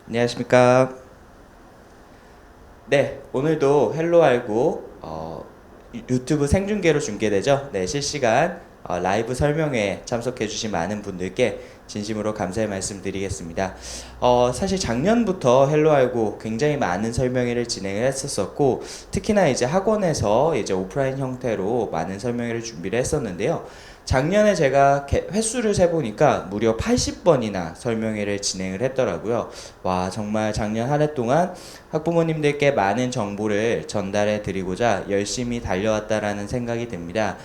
안녕하십니까. 네, 오늘도 헬로 알고 유튜브 생중계로 중계되죠. 네, 실시간 라이브 설명회에 참석해주신 많은 분들께 진심으로 감사의 말씀드리겠습니다. 사실 작년부터 헬로 알고 굉장히 많은 설명회를 진행을 했었었고, 특히나 이제 학원에서 이제 오프라인 형태로 많은 설명회를 준비를 했었는데요. 작년에 제가 횟수를 세보니까 무려 80번이나 설명회를 진행을 했더라고요. 와, 정말 작년 한 해 동안 학부모님들께 많은 정보를 전달해 드리고자 열심히 달려왔다라는 생각이 듭니다.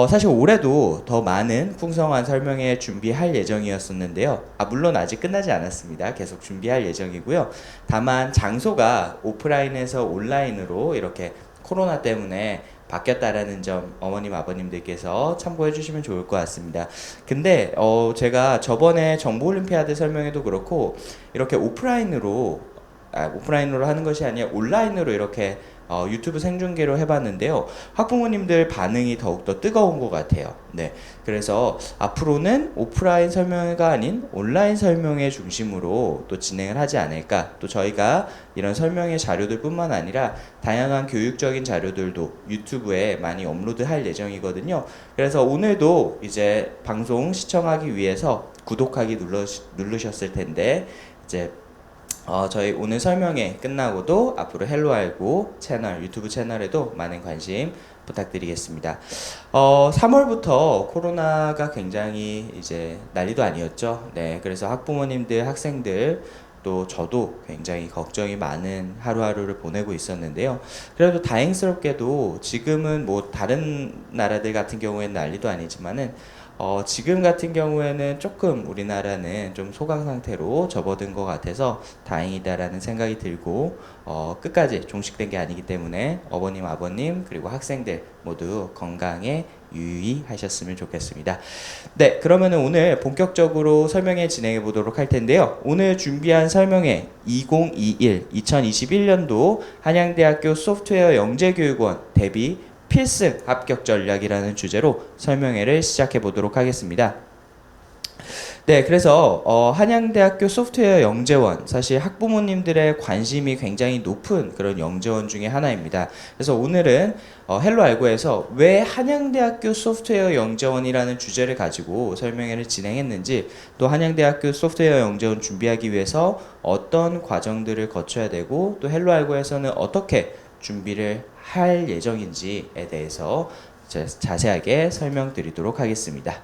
사실 올해도 더 많은 풍성한 설명회 준비할 예정이었었는데요. 물론 아직 끝나지 않았습니다. 계속 준비할 예정이고요. 다만 장소가 오프라인에서 온라인으로 이렇게 코로나 때문에 바뀌었다라는 점 어머님 아버님들께서 참고해 주시면 좋을 것 같습니다. 근데 제가 저번에 정보올림피아드 설명회도 그렇고 이렇게 오프라인으로 하는 것이 아니라 온라인으로 이렇게 유튜브 생중계로 해봤는데요. 학부모님들 반응이 더욱더 뜨거운 것 같아요. 네. 그래서 앞으로는 오프라인 설명회가 아닌 온라인 설명회 중심으로 또 진행을 하지 않을까. 또 저희가 이런 설명회 자료들 뿐만 아니라 다양한 교육적인 자료들도 유튜브에 많이 업로드할 예정이거든요. 그래서 오늘도 이제 방송 시청하기 위해서 구독하기 누르셨을 텐데, 이제 저희 오늘 설명회 끝나고도 앞으로 헬로 알고 채널, 유튜브 채널에도 많은 관심 부탁드리겠습니다. 3월부터 코로나가 굉장히 이제 난리도 아니었죠. 네, 그래서 학부모님들, 학생들, 또 저도 굉장히 걱정이 많은 하루하루를 보내고 있었는데요. 그래도 다행스럽게도 지금은 뭐 다른 나라들 같은 경우에는 난리도 아니지만은 지금 같은 경우에는 조금 우리나라는 좀 소강 상태로 접어든 것 같아서 다행이다라는 생각이 들고, 끝까지 종식된 게 아니기 때문에 어머님, 아버님, 그리고 학생들 모두 건강에 유의히 하셨으면 좋겠습니다. 네, 그러면은 오늘 본격적으로 설명회 진행해 보도록 할 텐데요. 오늘 준비한 설명회 2021년도 한양대학교 소프트웨어 영재교육원 대비 필승 합격 전략이라는 주제로 설명회를 시작해 보도록 하겠습니다. 네, 그래서 한양대학교 소프트웨어 영재원, 사실 학부모님들의 관심이 굉장히 높은 그런 영재원 중에 하나입니다. 그래서 오늘은 헬로 알고에서 왜 한양대학교 소프트웨어 영재원이라는 주제를 가지고 설명회를 진행했는지, 또 한양대학교 소프트웨어 영재원 준비하기 위해서 어떤 과정들을 거쳐야 되고, 또 헬로 알고에서는 어떻게 준비를 할 예정인지에 대해서 자세하게 설명드리도록 하겠습니다.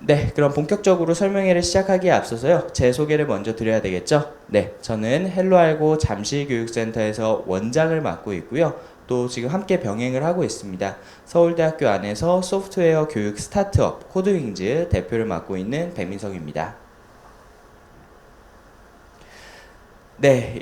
네, 그럼 본격적으로 설명회를 시작하기에 앞서서요, 제 소개를 먼저 드려야 되겠죠? 네, 저는 헬로알고 잠실교육센터에서 원장을 맡고 있고요. 또 지금 함께 병행을 하고 있습니다. 서울대학교 안에서 소프트웨어 교육 스타트업 코드윙즈 대표를 맡고 있는 배민석입니다. 네,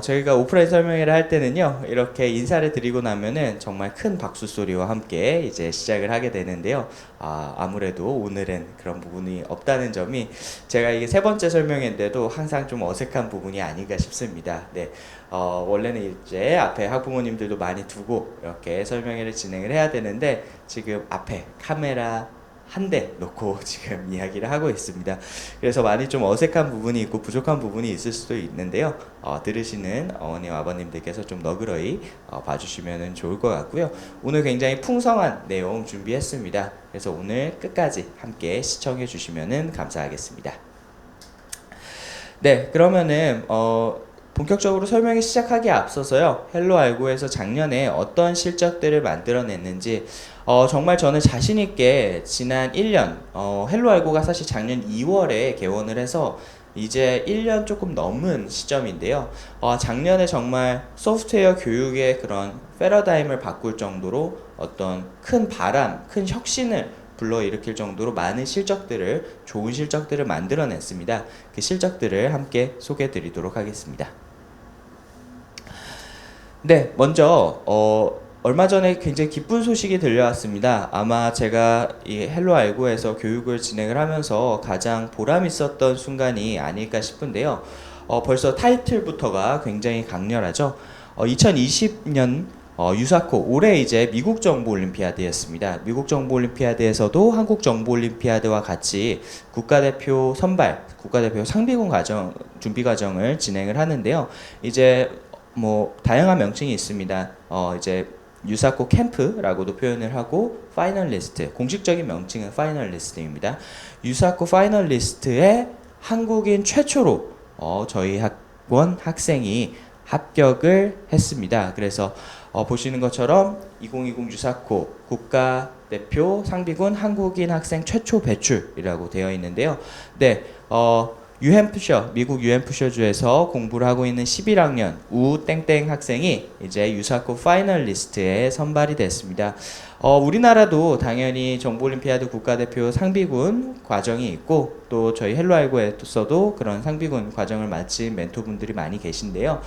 저희가 오프라인 설명회를 할 때는요, 이렇게 인사를 드리고 나면은 정말 큰 박수 소리와 함께 이제 시작을 하게 되는데요. 아무래도 오늘은 그런 부분이 없다는 점이, 제가 이게 세 번째 설명회인데도 항상 좀 어색한 부분이 아닌가 싶습니다. 네, 원래는 이제 앞에 학부모님들도 많이 두고 이렇게 설명회를 진행을 해야 되는데, 지금 앞에 카메라 한 대 놓고 지금 이야기를 하고 있습니다. 그래서 많이 좀 어색한 부분이 있고 부족한 부분이 있을 수도 있는데요. 들으시는 어머님 아버님들께서 좀 너그러이 봐주시면 좋을 것 같고요. 오늘 굉장히 풍성한 내용 준비했습니다. 그래서 오늘 끝까지 함께 시청해 주시면 감사하겠습니다. 네, 그러면은 본격적으로 설명이 시작하기에 앞서서요, 헬로 알고에서 작년에 어떤 실적들을 만들어냈는지, 정말 저는 자신있게 지난 1년, 헬로 알고가 사실 작년 2월에 개원을 해서 이제 1년 조금 넘은 시점인데요. 작년에 정말 소프트웨어 교육의 그런 패러다임을 바꿀 정도로 어떤 큰 바람, 큰 혁신을 불러일으킬 정도로 많은 실적들을, 좋은 실적들을 만들어냈습니다. 그 실적들을 함께 소개해 드리도록 하겠습니다. 네, 먼저 얼마 전에 굉장히 기쁜 소식이 들려왔습니다. 아마 제가 이 헬로 알고에서 교육을 진행을 하면서 가장 보람 있었던 순간이 아닐까 싶은데요. 벌써 타이틀부터가 굉장히 강렬하죠. 2020년 유사코 올해 이제 미국 정부 올림피아드였습니다. 미국 정부 올림피아드에서도 한국 정부 올림피아드와 같이 국가대표 선발, 국가대표 상비군 과정, 준비 과정을 진행을 하는데요. 이제 뭐 다양한 명칭이 있습니다. 이제 유사코 캠프라고도 표현을 하고 파이널리스트, 공식적인 명칭은 파이널리스트입니다. 유사코 파이널리스트에 한국인 최초로 저희 학원 학생이 합격을 했습니다. 그래서 보시는 것처럼 2020 유사코 국가대표 상비군 한국인 학생 최초 배출이라고 되어 있는데요. 네, 뉴햄프셔, 미국 뉴햄프셔주에서 공부를 하고 있는 11학년 우땡땡 학생이 이제 유사코 파이널리스트에 선발이 됐습니다. 우리나라도 당연히 정부올림피아드 국가대표 상비군 과정이 있고 또 저희 헬로알고에서도 그런 상비군 과정을 마친 멘토분들이 많이 계신데요.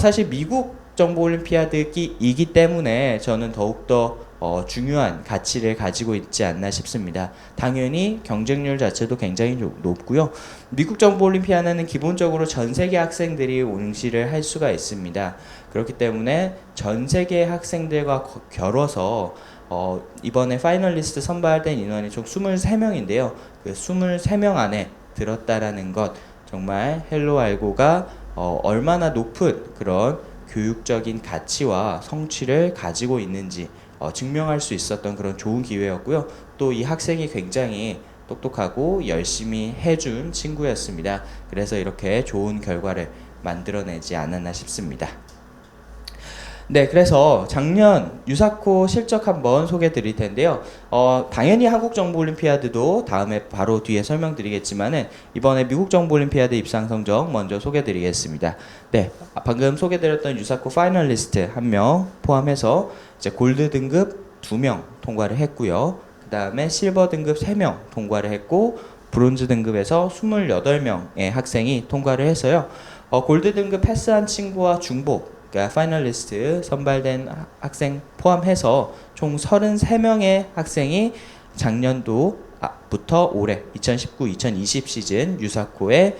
사실 미국 정부올림피아드이기 때문에 저는 더욱더 중요한 가치를 가지고 있지 않나 싶습니다. 당연히 경쟁률 자체도 굉장히 높고요. 미국 정부올림피아드는 기본적으로 전 세계 학생들이 응시를 할 수가 있습니다. 그렇기 때문에 전 세계 학생들과 겨뤄서 이번에 파이널리스트 선발된 인원이 총 23명인데요. 그 23명 안에 들었다라는 것, 정말 헬로알고가 얼마나 높은 그런 교육적인 가치와 성취를 가지고 있는지 증명할 수 있었던 그런 좋은 기회였고요. 또 이 학생이 굉장히 똑똑하고 열심히 해준 친구였습니다. 그래서 이렇게 좋은 결과를 만들어내지 않았나 싶습니다. 네, 그래서 작년 유사코 실적 한번 소개해 드릴 텐데요. 당연히 한국 정부 올림피아드도 다음에 바로 뒤에 설명드리겠지만은 이번에 미국 정부 올림피아드 입상 성적 먼저 소개해 드리겠습니다. 네, 방금 소개해 드렸던 유사코 파이널리스트 1명 포함해서 이제 골드 등급 2명 통과를 했고요. 그 다음에 실버 등급 3명 통과를 했고, 브론즈 등급에서 28명의 학생이 통과를 해서요. 골드 등급 패스한 친구와 중복, 그러니까 파이널리스트 선발된 학생 포함해서 총 33명의 학생이 작년도부터 올해 2019-2020 시즌 유사코에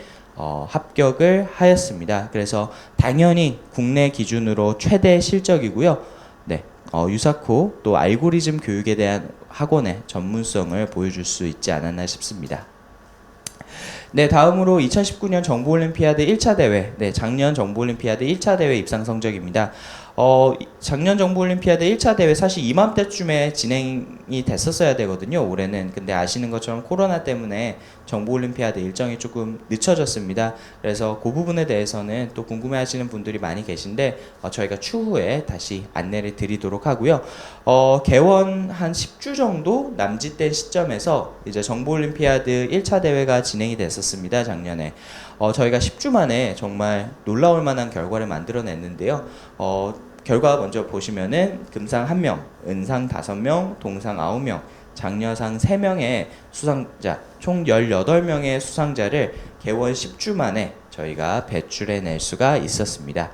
합격을 하였습니다. 그래서 당연히 국내 기준으로 최대 실적이고요. 네, 유사코 또 알고리즘 교육에 대한 학원의 전문성을 보여줄 수 있지 않았나 싶습니다. 네, 다음으로 2019년 정부올림피아드 1차 대회, 네, 작년 정부올림피아드 1차 대회 입상 성적입니다. 작년 정부올림피아드 1차 대회 사실 이맘때쯤에 진행이 됐었어야 되거든요, 올해는. 근데 아시는 것처럼 코로나 때문에 정부올림피아드 일정이 조금 늦춰졌습니다. 그래서 그 부분에 대해서는 또 궁금해하시는 분들이 많이 계신데 저희가 추후에 다시 안내를 드리도록 하고요. 개원 한 10주 정도 남짓된 시점에서 이제 정부올림피아드 1차 대회가 진행이 됐었습니다, 작년에. 저희가 10주 만에 정말 놀라울 만한 결과를 만들어냈는데요. 결과 먼저 보시면은 금상 1명, 은상 5명, 동상 9명, 장려상 3명의 수상자, 총 18명의 수상자를 개원 10주 만에 저희가 배출해낼 수가 있었습니다.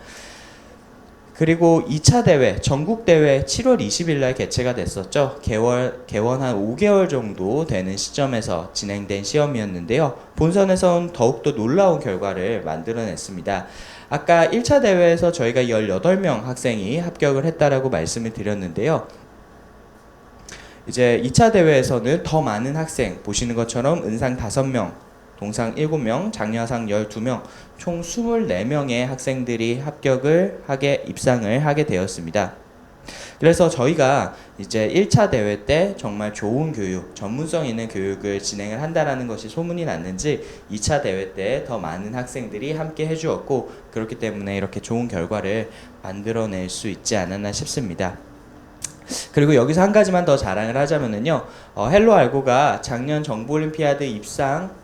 그리고 2차 대회, 전국대회 7월 20일 날 개최가 됐었죠. 개원 한 5개월 정도 되는 시점에서 진행된 시험이었는데요. 본선에선 더욱더 놀라운 결과를 만들어냈습니다. 아까 1차 대회에서 저희가 18명 학생이 합격을 했다라고 말씀을 드렸는데요. 이제 2차 대회에서는 더 많은 학생, 보시는 것처럼 은상 5명, 동상 7명, 장려상 12명, 총 24명의 학생들이 입상을 하게 되었습니다. 그래서 저희가 이제 1차 대회 때 정말 좋은 교육, 전문성 있는 교육을 진행을 한다라는 것이 소문이 났는지 2차 대회 때 더 많은 학생들이 함께 해주었고, 그렇기 때문에 이렇게 좋은 결과를 만들어낼 수 있지 않았나 싶습니다. 그리고 여기서 한 가지만 더 자랑을 하자면은요, 헬로알고가 작년 정부올림피아드 입상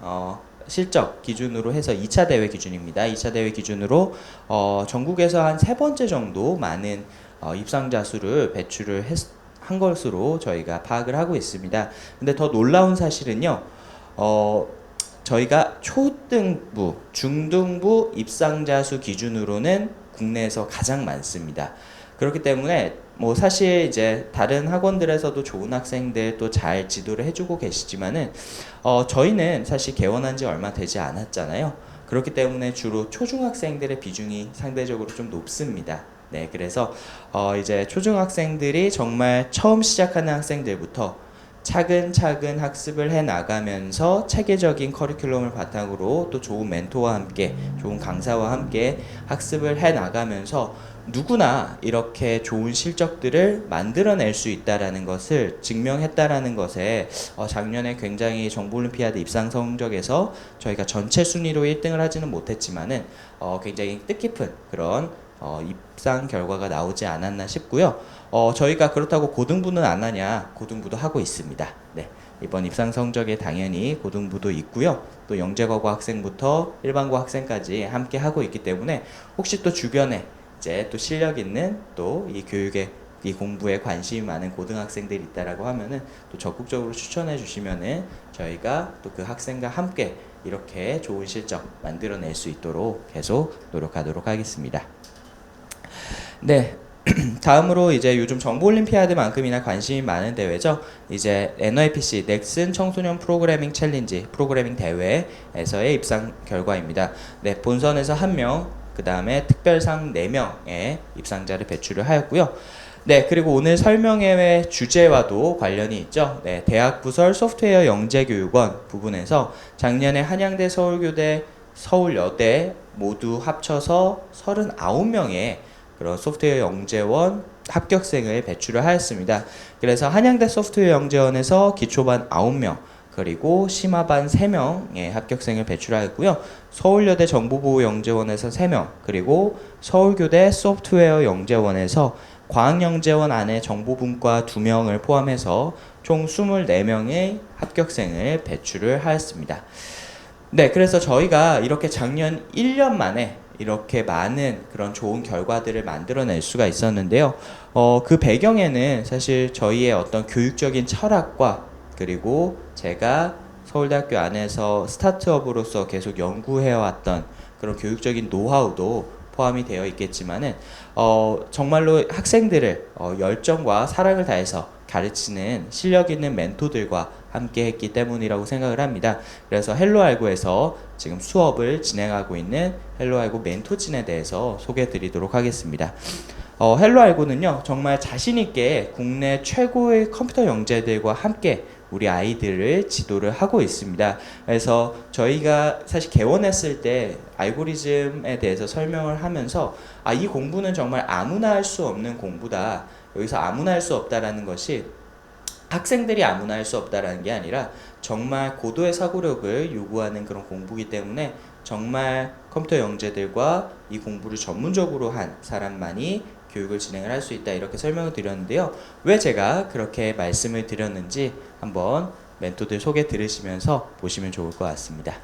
실적 기준으로 해서 2차 대회 기준입니다. 2차 대회 기준으로 전국에서 한 3번째 정도 많은 입상자 수를 배출을 한 것으로 저희가 파악을 하고 있습니다. 근데 더 놀라운 사실은요, 저희가 초등부, 중등부 입상자 수 기준으로는 국내에서 가장 많습니다. 그렇기 때문에 뭐 사실 이제 다른 학원들에서도 좋은 학생들 또 잘 지도를 해주고 계시지만은 저희는 사실 개원한 지 얼마 되지 않았잖아요. 그렇기 때문에 주로 초중학생들의 비중이 상대적으로 좀 높습니다. 네, 그래서 이제 초중학생들이 정말 처음 시작하는 학생들부터 차근차근 학습을 해 나가면서 체계적인 커리큘럼을 바탕으로 또 좋은 멘토와 함께 좋은 강사와 함께 학습을 해 나가면서 누구나 이렇게 좋은 실적들을 만들어낼 수 있다라는 것을 증명했다라는 것에 작년에 굉장히 정보올림피아드 입상 성적에서 저희가 전체 순위로 1등을 하지는 못했지만은 굉장히 뜻깊은 그런 입상 결과가 나오지 않았나 싶고요. 저희가 그렇다고 고등부는 안 하냐? 고등부도 하고 있습니다. 네. 이번 입상 성적에 당연히 고등부도 있고요. 또 영재과고 학생부터 일반고 학생까지 함께 하고 있기 때문에 혹시 또 주변에 이제 또 실력 있는 또 이 교육에 이 공부에 관심이 많은 고등학생들이 있다라고 하면은 또 적극적으로 추천해 주시면은 저희가 또 그 학생과 함께 이렇게 좋은 실적 만들어낼 수 있도록 계속 노력하도록 하겠습니다. 네. 다음으로 이제 요즘 정보올림피아드만큼이나 관심이 많은 대회죠. 이제 NYPC 넥슨 청소년 프로그래밍 챌린지 프로그래밍 대회에서의 입상 결과입니다. 네, 본선에서 1명, 그 다음에 특별상 4명의 입상자를 배출을 하였고요. 네, 그리고 오늘 설명회 주제와도 관련이 있죠. 네, 대학부설 소프트웨어 영재교육원 부분에서 작년에 한양대, 서울교대, 서울여대 모두 합쳐서 39명의 그런 소프트웨어 영재원 합격생을 배출을 하였습니다. 그래서 한양대 소프트웨어 영재원에서 기초반 9명, 그리고 심화반 3명의 합격생을 배출하였고요. 서울여대 정보보호 영재원에서 3명, 그리고 서울교대 소프트웨어 영재원에서 과학영재원 안에 정보분과 2명을 포함해서 총 24명의 합격생을 배출을 하였습니다. 네, 그래서 저희가 이렇게 작년 1년 만에 이렇게 많은 그런 좋은 결과들을 만들어낼 수가 있었는데요. 그 배경에는 사실 저희의 어떤 교육적인 철학과 그리고 제가 서울대학교 안에서 스타트업으로서 계속 연구해왔던 그런 교육적인 노하우도 포함이 되어 있겠지만은 정말로 학생들을 열정과 사랑을 다해서 가르치는 실력 있는 멘토들과 함께 했기 때문이라고 생각을 합니다. 그래서 헬로알고에서 지금 수업을 진행하고 있는 헬로알고 멘토진에 대해서 소개해 드리도록 하겠습니다. 헬로알고는요, 정말 자신있게 국내 최고의 컴퓨터 영재들과 함께 우리 아이들을 지도를 하고 있습니다. 그래서 저희가 사실 개원했을 때 알고리즘에 대해서 설명을 하면서 이 공부는 정말 아무나 할 수 없는 공부다. 여기서 아무나 할 수 없다라는 것이 학생들이 아무나 할 수 없다라는 게 아니라 정말 고도의 사고력을 요구하는 그런 공부이기 때문에 정말 컴퓨터 영재들과 이 공부를 전문적으로 한 사람만이 교육을 진행을 할 수 있다, 이렇게 설명을 드렸는데요. 왜 제가 그렇게 말씀을 드렸는지 한번 멘토들 소개 들으시면서 보시면 좋을 것 같습니다.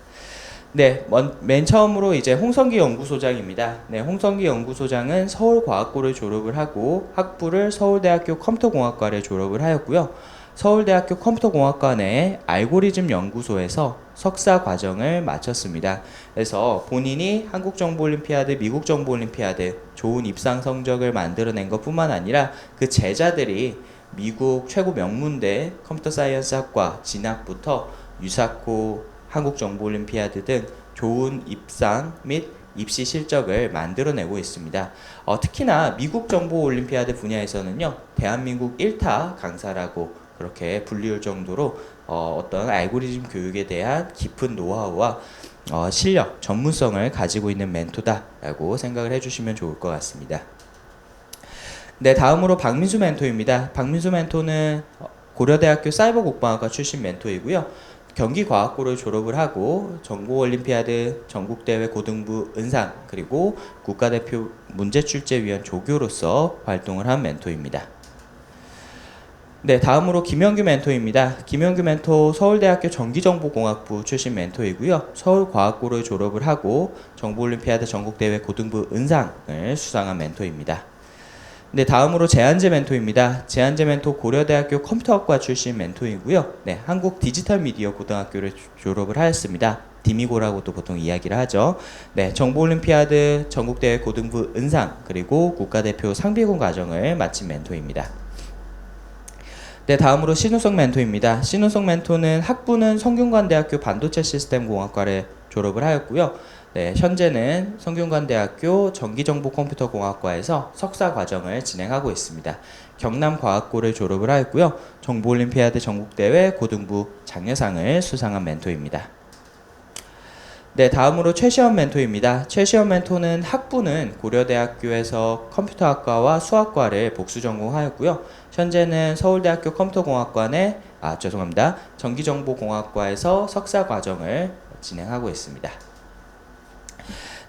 네, 맨 처음으로 이제 홍성기 연구소장입니다. 네, 홍성기 연구소장은 서울과학고를 졸업을 하고 학부를 서울대학교 컴퓨터공학과를 졸업을 하였고요. 서울대학교 컴퓨터공학과 내 알고리즘 연구소에서 석사 과정을 마쳤습니다. 그래서 본인이 한국정보올림피아드, 미국정보올림피아드 좋은 입상 성적을 만들어낸 것뿐만 아니라 그 제자들이 미국 최고 명문대 컴퓨터 사이언스 학과 진학부터 유사코, 한국정보올림피아드 등 좋은 입상 및 입시 실적을 만들어내고 있습니다. 특히나 미국 정보올림피아드 분야에서는요, 대한민국 1타 강사라고 그렇게 불리울 정도로 어떤 알고리즘 교육에 대한 깊은 노하우와 실력, 전문성을 가지고 있는 멘토다라고 생각을 해주시면 좋을 것 같습니다. 네, 다음으로 박민수 멘토입니다. 박민수 멘토는 고려대학교 사이버국방학과 출신 멘토이고요. 경기과학고를 졸업을 하고 정보올림피아드 전국대회 고등부 은상, 그리고 국가대표 문제출제위원 조교로서 활동을 한 멘토입니다. 네, 다음으로 김영규 멘토입니다. 김영규 멘토 서울대학교 전기정보공학부 출신 멘토이고요. 서울과학고를 졸업을 하고 정보올림피아드 전국대회 고등부 은상을 수상한 멘토입니다. 네, 다음으로 제한재 멘토입니다. 제한재 멘토 고려대학교 컴퓨터학과 출신 멘토이고요. 네, 한국 디지털 미디어 고등학교를 졸업을 하였습니다. 디미고라고도 보통 이야기를 하죠. 네, 정보올림피아드 전국대회 고등부 은상, 그리고 국가대표 상비군 과정을 마친 멘토입니다. 네, 다음으로 신우석 멘토입니다. 신우석 멘토는 학부는 성균관대학교 반도체 시스템 공학과를 졸업을 하였고요. 네, 현재는 성균관대학교 전기정보컴퓨터공학과에서 석사 과정을 진행하고 있습니다. 경남과학고를 졸업을 하였고요. 정보올림피아드 전국대회 고등부 장려상을 수상한 멘토입니다. 네, 다음으로 최시원 멘토입니다. 최시원 멘토는 학부는 고려대학교에서 컴퓨터학과와 수학과를 복수 전공하였고요. 현재는 서울대학교 컴퓨터공학관의 전기정보공학과에서 석사 과정을 진행하고 있습니다.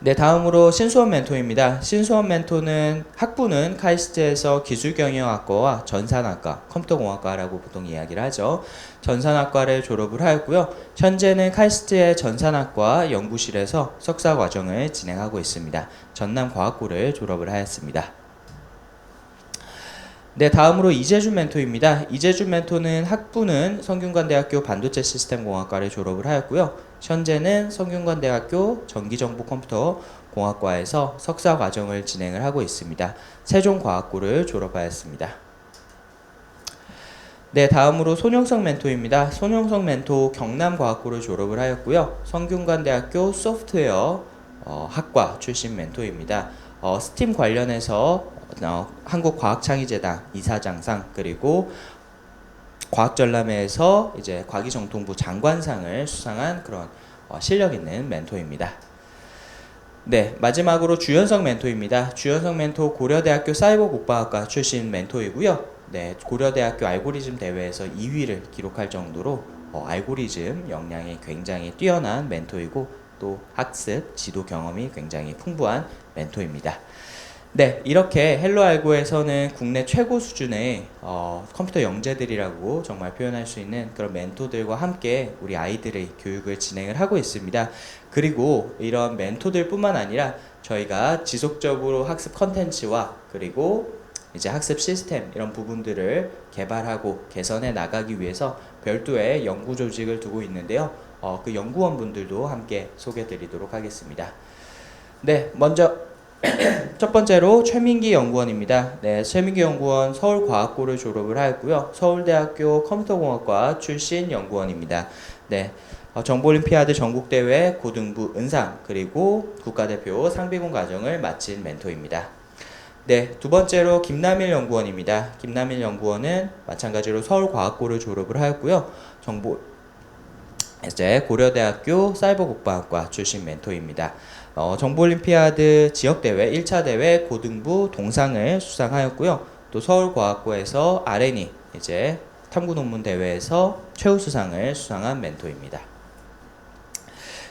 네, 다음으로 신수원 멘토입니다. 신수원 멘토는 학부는 카이스트에서 기술경영학과와 전산학과, 컴퓨터공학과라고 보통 이야기를 하죠. 전산학과를 졸업을 하였고요. 현재는 카이스트의 전산학과 연구실에서 석사 과정을 진행하고 있습니다. 전남과학고를 졸업을 하였습니다. 네, 다음으로 이재준 멘토입니다. 이재준 멘토는 학부는 성균관대학교 반도체시스템공학과를 졸업을 하였고요. 현재는 성균관대학교 전기정보컴퓨터공학과에서 석사 과정을 진행을 하고 있습니다. 세종과학고를 졸업하였습니다. 네, 다음으로 손용석 멘토입니다. 손용석 멘토 경남과학고를 졸업을 하였고요. 성균관대학교 소프트웨어 학과 출신 멘토입니다. 스팀 관련해서 한국과학창의재단 이사장상 그리고 과학전람회에서 이제 과기정통부 장관상을 수상한 그런 실력 있는 멘토입니다. 네, 마지막으로 주현석 멘토입니다. 주현석 멘토 고려대학교 사이버국방학과 출신 멘토이고요. 네, 고려대학교 알고리즘 대회에서 2위를 기록할 정도로 알고리즘 역량이 굉장히 뛰어난 멘토이고 또 학습, 지도 경험이 굉장히 풍부한 멘토입니다. 네, 이렇게 헬로알고에서는 국내 최고 수준의 컴퓨터 영재들이라고 정말 표현할 수 있는 그런 멘토들과 함께 우리 아이들의 교육을 진행을 하고 있습니다. 그리고 이런 멘토들 뿐만 아니라 저희가 지속적으로 학습 컨텐츠와 그리고 이제 학습 시스템 이런 부분들을 개발하고 개선해 나가기 위해서 별도의 연구 조직을 두고 있는데요. 그 연구원분들도 함께 소개해 드리도록 하겠습니다. 네, 먼저 첫 번째로 최민기 연구원입니다. 네, 최민기 연구원 서울과학고를 졸업을 하였고요. 서울대학교 컴퓨터공학과 출신 연구원입니다. 네, 정보올림피아드 전국대회 고등부 은상 그리고 국가대표 상비군 과정을 마친 멘토입니다. 네, 두 번째로 김남일 연구원입니다. 김남일 연구원은 마찬가지로 서울과학고를 졸업을 하였고요. 고려대학교 사이버국방학과 출신 멘토입니다. 정보올림피아드 지역대회 1차 대회 고등부 동상을 수상하였고요. 또 서울과학고에서 R&E 이제 탐구논문 대회에서 최우수상을 수상한 멘토입니다.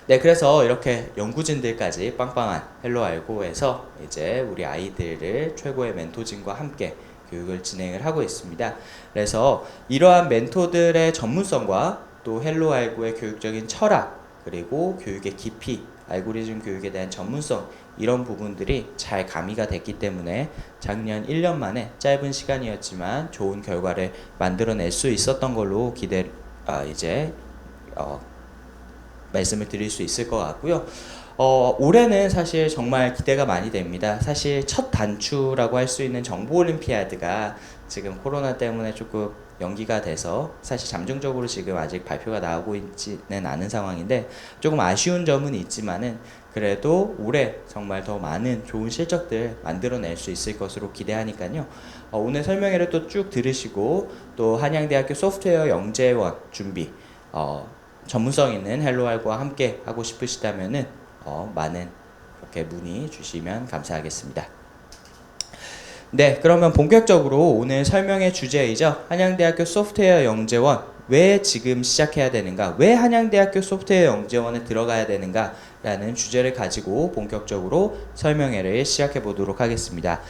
네, 그래서 이렇게 연구진들까지 빵빵한 헬로알고에서 이제 우리 아이들을 최고의 멘토진과 함께 교육을 진행을 하고 있습니다. 그래서 이러한 멘토들의 전문성과 또 헬로알고의 교육적인 철학 그리고 교육의 깊이 알고리즘 교육에 대한 전문성 이런 부분들이 잘 가미가 됐기 때문에 작년 1년 만에 짧은 시간이었지만 좋은 결과를 만들어낼 수 있었던 걸로 말씀을 드릴 수 있을 것 같고요. 올해는 사실 정말 기대가 많이 됩니다. 사실 첫 단추라고 할 수 있는 정보올림피아드가 지금 코로나 때문에 조금 연기가 돼서 사실 잠정적으로 지금 아직 발표가 나오고 있지는 않은 상황인데 조금 아쉬운 점은 있지만은 그래도 올해 정말 더 많은 좋은 실적들 만들어낼 수 있을 것으로 기대하니까요. 오늘 설명회를 또 쭉 들으시고 또 한양대학교 소프트웨어 영재원 준비 전문성 있는 헬로알고와 함께 하고 싶으시다면은 많은 그렇게 문의 주시면 감사하겠습니다. 네, 그러면 본격적으로 오늘 설명의 주제이죠. 한양대학교 소프트웨어 영재원 왜 지금 시작해야 되는가, 왜 한양대학교 소프트웨어 영재원에 들어가야 되는가 라는 주제를 가지고 본격적으로 설명회를 시작해 보도록 하겠습니다.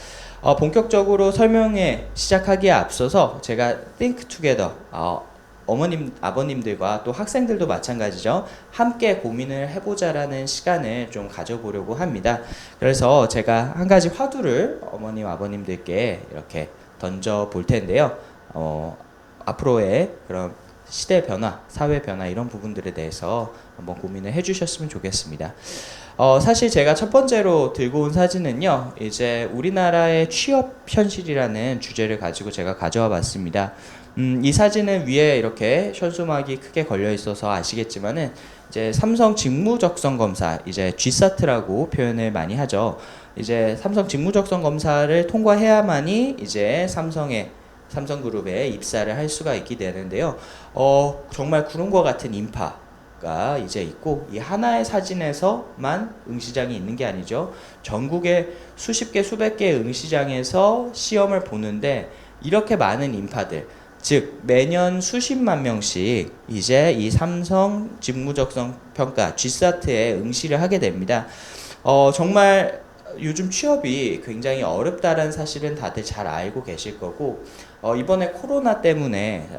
본격적으로 설명회 시작하기에 앞서서 제가 Think Together 어머님, 아버님들과 또 학생들도 마찬가지죠. 함께 고민을 해보자라는 시간을 좀 가져보려고 합니다. 그래서 제가 한 가지 화두를 어머님, 아버님들께 이렇게 던져 볼 텐데요. 앞으로의 그런 시대 변화, 사회 변화 이런 부분들에 대해서 한번 고민을 해주셨으면 좋겠습니다. 사실 제가 첫 번째로 들고 온 사진은요, 이제 우리나라의 취업 현실이라는 주제를 가지고 제가 가져와 봤습니다. 이 사진은 위에 이렇게 현수막이 크게 걸려 있어서 아시겠지만은 이제 삼성 직무적성 검사, 이제 GSAT라고 표현을 많이 하죠. 이제 삼성 직무적성 검사를 통과해야만이 이제 삼성그룹에 입사를 할 수가 있게 되는데요. 정말 구름과 같은 인파가 이제 있고, 이 하나의 사진에서만 응시장이 있는 게 아니죠. 전국의 수십 개, 수백 개의 응시장에서 시험을 보는데 이렇게 많은 인파들, 즉 매년 수십만 명씩 이제 이 삼성 직무적성 평가 GSAT에 응시를 하게 됩니다. 정말 요즘 취업이 굉장히 어렵다는 사실은 다들 잘 알고 계실 거고, 이번에 코로나 때문에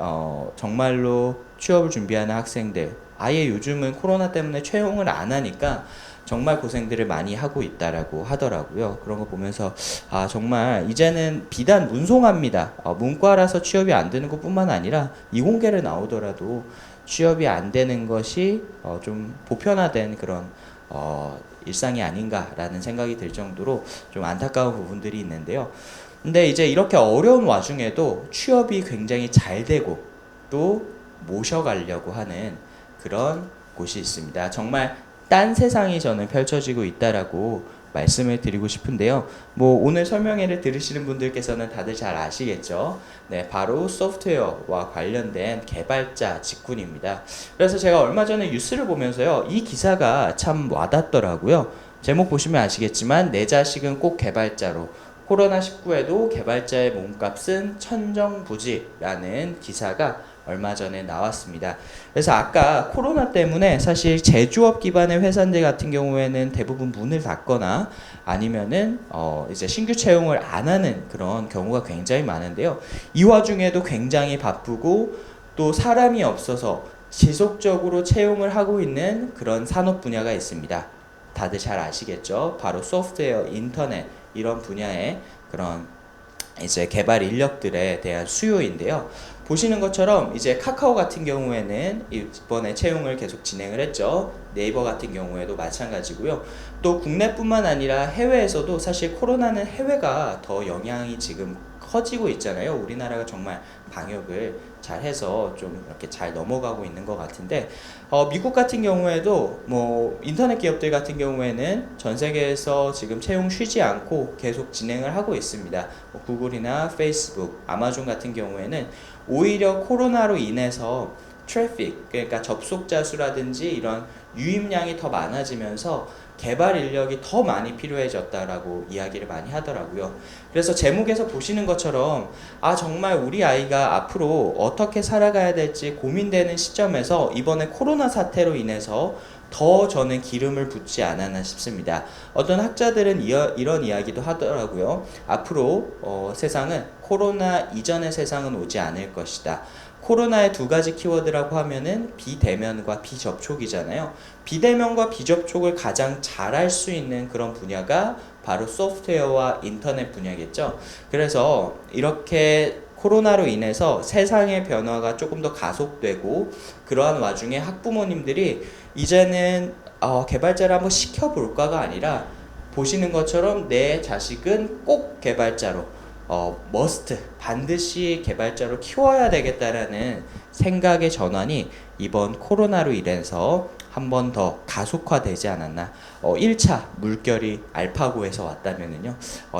정말로 취업을 준비하는 학생들, 아예 요즘은 코로나 때문에 채용을 안 하니까 정말 고생들을 많이 하고 있다라고 하더라고요. 그런 거 보면서 정말 이제는 비단 문송합니다. 문과라서 취업이 안 되는 것뿐만 아니라 이공계를 나오더라도 취업이 안 되는 것이 좀 보편화된 그런 일상이 아닌가라는 생각이 들 정도로 좀 안타까운 부분들이 있는데요. 근데 이제 이렇게 어려운 와중에도 취업이 굉장히 잘 되고 또 모셔가려고 하는 그런 곳이 있습니다. 정말 딴 세상이 저는 펼쳐지고 있다라고 말씀을 드리고 싶은데요. 뭐 오늘 설명회를 들으시는 분들께서는 다들 잘 아시겠죠? 네, 바로 소프트웨어와 관련된 개발자 직군입니다. 그래서 제가 얼마 전에 뉴스를 보면서요, 이 기사가 참 와닿더라고요. 제목 보시면 아시겠지만 내 자식은 꼭 개발자로, 코로나19에도 개발자의 몸값은 천정부지라는 기사가 얼마 전에 나왔습니다. 그래서 아까 코로나 때문에 사실 제조업 기반의 회사들 같은 경우에는 대부분 문을 닫거나 아니면은 이제 신규 채용을 안 하는 그런 경우가 굉장히 많은데요. 이 와중에도 굉장히 바쁘고 또 사람이 없어서 지속적으로 채용을 하고 있는 그런 산업 분야가 있습니다. 다들 잘 아시겠죠? 바로 소프트웨어, 인터넷 이런 분야의 그런 이제 개발 인력들에 대한 수요인데요. 보시는 것처럼 이제 카카오 같은 경우에는 이번에 채용을 계속 진행을 했죠. 네이버 같은 경우에도 마찬가지고요. 또 국내뿐만 아니라 해외에서도 사실 코로나는 해외가 더 영향이 지금 커지고 있잖아요. 우리나라가 정말 방역을 잘 해서 좀 이렇게 잘 넘어가고 있는 것 같은데, 미국 같은 경우에도 뭐 인터넷 기업들 같은 경우에는 전 세계에서 지금 채용 쉬지 않고 계속 진행을 하고 있습니다. 뭐 구글이나 페이스북, 아마존 같은 경우에는 오히려 코로나로 인해서 트래픽, 그러니까 접속자 수라든지 이런 유입량이 더 많아지면서 개발 인력이 더 많이 필요해졌다라고 이야기를 많이 하더라고요. 그래서 제목에서 보시는 것처럼 정말 우리 아이가 앞으로 어떻게 살아가야 될지 고민되는 시점에서 이번에 코로나 사태로 인해서 더 저는 기름을 붓지 않았나 싶습니다. 어떤 학자들은 이런 이야기도 하더라고요. 앞으로 세상은 코로나 이전의 세상은 오지 않을 것이다. 코로나의 두 가지 키워드라고 하면은 비대면과 비접촉이잖아요. 비대면과 비접촉을 가장 잘할 수 있는 그런 분야가 바로 소프트웨어와 인터넷 분야겠죠. 그래서 이렇게 코로나로 인해서 세상의 변화가 조금 더 가속되고, 그러한 와중에 학부모님들이 이제는 개발자를 한번 시켜볼까가 아니라 보시는 것처럼 내 자식은 꼭 개발자로, 머스트, 반드시 개발자로 키워야 되겠다라는 생각의 전환이 이번 코로나로 인해서 한 번 더 가속화되지 않았나. 1차 물결이 알파고에서 왔다면은요,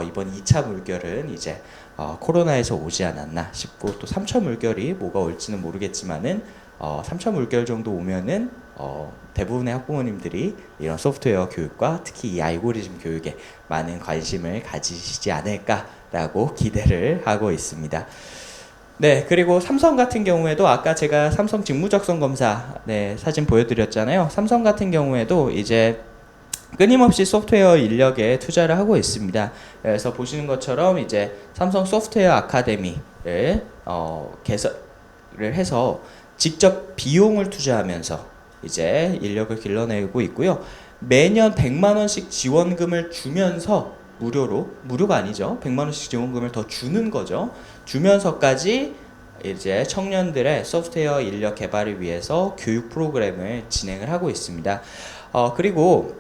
이번 2차 물결은 이제 코로나에서 오지 않았나 싶고, 또 3차 물결이 뭐가 올지는 모르겠지만은 3차 물결 정도 오면은 대부분의 학부모님들이 이런 소프트웨어 교육과 특히 이 알고리즘 교육에 많은 관심을 가지시지 않을까라고 기대를 하고 있습니다. 네, 그리고 삼성 같은 경우에도 아까 제가 삼성 직무적성 검사 사진 보여드렸잖아요. 삼성 같은 경우에도 이제 끊임없이 소프트웨어 인력에 투자를 하고 있습니다. 그래서 보시는 것처럼 이제 삼성 소프트웨어 아카데미를 개설을 해서 직접 비용을 투자하면서 이제 인력을 길러내고 있고요. 매년 100만 원씩 지원금을 주면서 무료가 아니죠. 100만 원씩 지원금을 더 주는 거죠. 주면서까지 이제 청년들의 소프트웨어 인력 개발을 위해서 교육 프로그램을 진행을 하고 있습니다. 그리고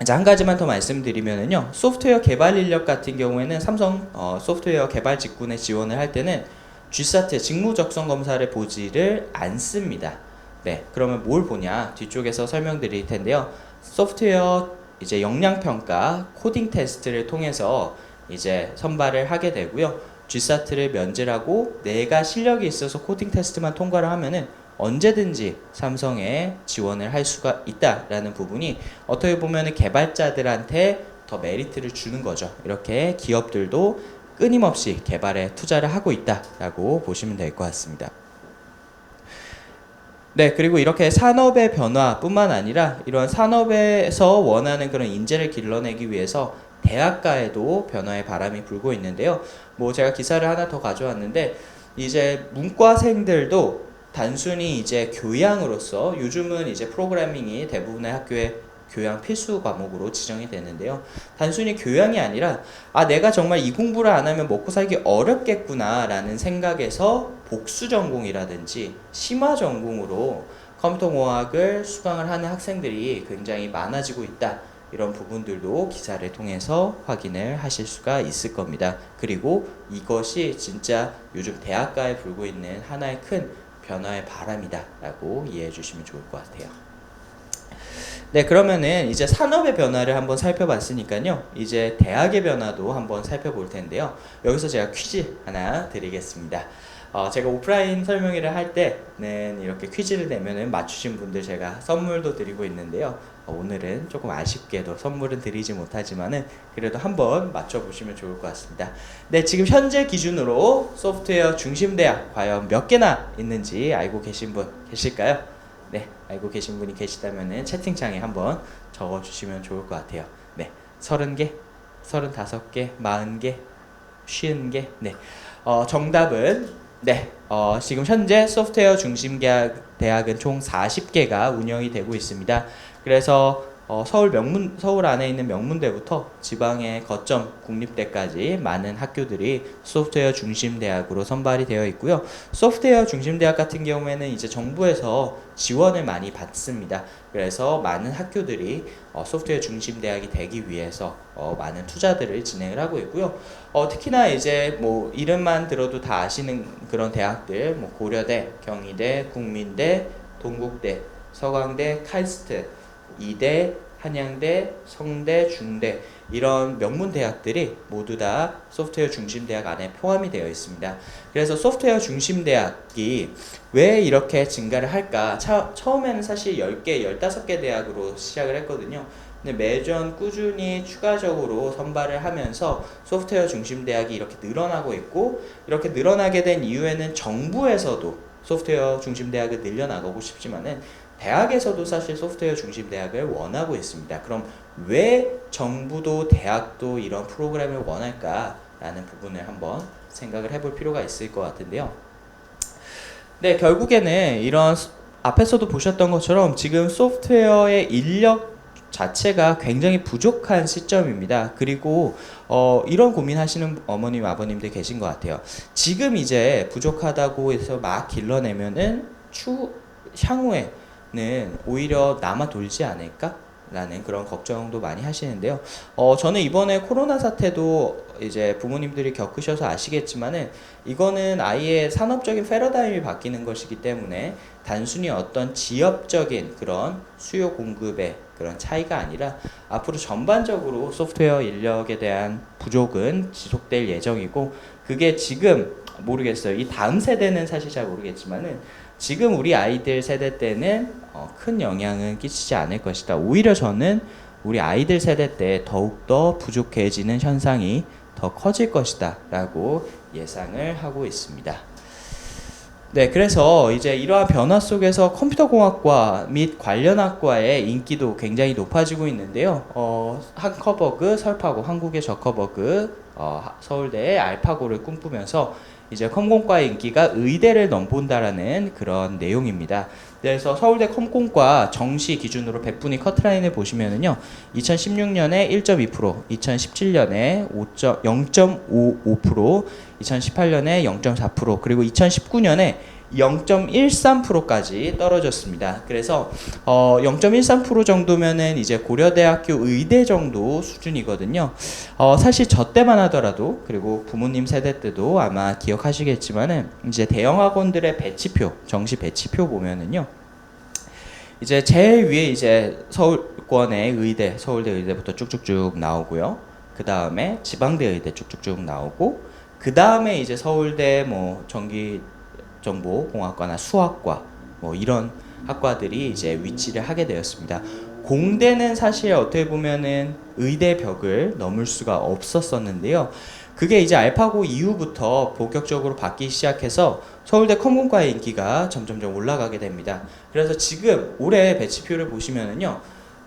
이제 한 가지만 더 말씀드리면은요, 소프트웨어 개발 인력 같은 경우에는 삼성 소프트웨어 개발 직군에 지원을 할 때는 GSAT 직무적성 검사를 보지를 않습니다. 네, 그러면 뭘 보냐? 뒤쪽에서 설명드릴 텐데요. 소프트웨어 이제 역량 평가 코딩 테스트를 통해서 이제 선발을 하게 되고요. GSAT를 면제하고 내가 실력이 있어서 코딩 테스트만 통과를 하면은 언제든지 삼성에 지원을 할 수가 있다라는 부분이 어떻게 보면 개발자들한테 더 메리트를 주는 거죠. 이렇게 기업들도 끊임없이 개발에 투자를 하고 있다라고 보시면 될 것 같습니다. 네, 그리고 이렇게 산업의 변화뿐만 아니라 이런 산업에서 원하는 그런 인재를 길러내기 위해서 대학가에도 변화의 바람이 불고 있는데요. 뭐 제가 기사를 하나 더 가져왔는데 이제 문과생들도 단순히 이제 교양으로서 요즘은 이제 프로그래밍이 대부분의 학교에 교양 필수 과목으로 지정이 되는데요. 단순히 교양이 아니라 내가 정말 이 공부를 안 하면 먹고 살기 어렵겠구나 라는 생각에서 복수 전공이라든지 심화 전공으로 컴퓨터공학을 수강을 하는 학생들이 굉장히 많아지고 있다. 이런 부분들도 기사를 통해서 확인을 하실 수가 있을 겁니다. 그리고 이것이 진짜 요즘 대학가에 불고 있는 하나의 큰 변화의 바람이다 라고 이해해 주시면 좋을 것 같아요. 네, 그러면은 이제 산업의 변화를 한번 살펴봤으니까요. 이제 대학의 변화도 한번 살펴볼 텐데요. 여기서 제가 퀴즈 하나 드리겠습니다. 제가 오프라인 설명회를 할 때는 이렇게 퀴즈를 내면은 맞추신 분들 제가 선물도 드리고 있는데요. 오늘은 조금 아쉽게도 선물은 드리지 못하지만은 그래도 한번 맞춰보시면 좋을 것 같습니다. 네, 지금 현재 기준으로 소프트웨어 중심대학 과연 몇 개나 있는지 알고 계신 분 계실까요? 네, 알고 계신 분이 계시다면은 채팅창에 한번 적어주시면 좋을 것 같아요. 네, 30개, 35개, 40개, 50개. 네, 정답은 네, 지금 현재 소프트웨어 중심 대학은 총 40개가 운영이 되고 있습니다. 그래서 서울 안에 있는 명문대부터 지방의 거점 국립대까지 많은 학교들이 소프트웨어 중심 대학으로 선발이 되어 있고요. 소프트웨어 중심 대학 같은 경우에는 이제 정부에서 지원을 많이 받습니다. 그래서 많은 학교들이 소프트웨어 중심 대학이 되기 위해서 많은 투자들을 진행을 하고 있고요. 특히나 이제 뭐 이름만 들어도 다 아시는 그런 대학들, 뭐 고려대, 경희대, 국민대, 동국대, 서강대, 칼스트, 이대, 한양대, 성대, 중대 이런 명문 대학들이 모두 다 소프트웨어 중심 대학 안에 포함이 되어 있습니다. 그래서 소프트웨어 중심 대학이 왜 이렇게 증가를 할까? 처음에는 사실 10개, 15개 대학으로 시작을 했거든요. 근데 매년 꾸준히 추가적으로 선발을 하면서 소프트웨어 중심 대학이 이렇게 늘어나고 있고, 이렇게 늘어나게 된 이유에는 정부에서도 소프트웨어 중심 대학을 늘려나가고 싶지만은 대학에서도 사실 소프트웨어 중심 대학을 원하고 있습니다. 그럼 왜 정부도 대학도 이런 프로그램을 원할까라는 부분을 한번 생각을 해볼 필요가 있을 것 같은데요. 네, 결국에는 이런 앞에서도 보셨던 것처럼 지금 소프트웨어의 인력 자체가 굉장히 부족한 시점입니다. 그리고 이런 고민하시는 어머님, 아버님들 계신 것 같아요. 지금 이제 부족하다고 해서 막 길러내면은 향후에는 오히려 남아 돌지 않을까? 라는 그런 걱정도 많이 하시는데요. 저는 이번에 코로나 사태도 이제 부모님들이 겪으셔서 아시겠지만은 이거는 아예 산업적인 패러다임이 바뀌는 것이기 때문에 단순히 어떤 지역적인 그런 수요 공급의 그런 차이가 아니라 앞으로 전반적으로 소프트웨어 인력에 대한 부족은 지속될 예정이고, 그게 지금 모르겠어요. 이 다음 세대는 사실 잘 모르겠지만은 지금 우리 아이들 세대 때는 큰 영향은 끼치지 않을 것이다. 오히려 저는 우리 아이들 세대 때 더욱더 부족해지는 현상이 더 커질 것이다 라고 예상을 하고 있습니다. 네, 그래서 이제 이러한 변화 속에서 컴퓨터공학과 및 관련 학과의 인기도 굉장히 높아지고 있는데요. 한커버그, 설파고, 한국의 저커버그, 서울대의 알파고를 꿈꾸면서 이제 컴공과의 인기가 의대를 넘본다라는 그런 내용입니다. 그래서 서울대 컴공과 정시 기준으로 100분위 커트라인을 보시면은요, 2016년에 1.2%, 2017년에 0.55%, 2018년에 0.4%, 그리고 2019년에 0.13%까지 떨어졌습니다. 그래서 0.13% 정도면은 이제 고려대학교 의대 정도 수준이거든요. 사실 저 때만 하더라도, 그리고 부모님 세대 때도 아마 기억하시겠지만은 이제 대형 학원들의 배치표, 정시 배치표 보면은요. 이제 제일 위에 이제 서울권의 의대, 서울대 의대부터 쭉쭉쭉 나오고요. 그 다음에 지방대 의대 쭉쭉쭉 나오고, 그 다음에 이제 서울대 뭐 전기정보공학과나 수학과 뭐 이런 학과들이 이제 위치를 하게 되었습니다. 공대는 사실 어떻게 보면은 의대 벽을 넘을 수가 없었었는데요. 그게 이제 알파고 이후부터 본격적으로 바뀌기 시작해서 서울대 컴공과의 인기가 점점점 올라가게 됩니다. 그래서 지금 올해 배치표를 보시면은요,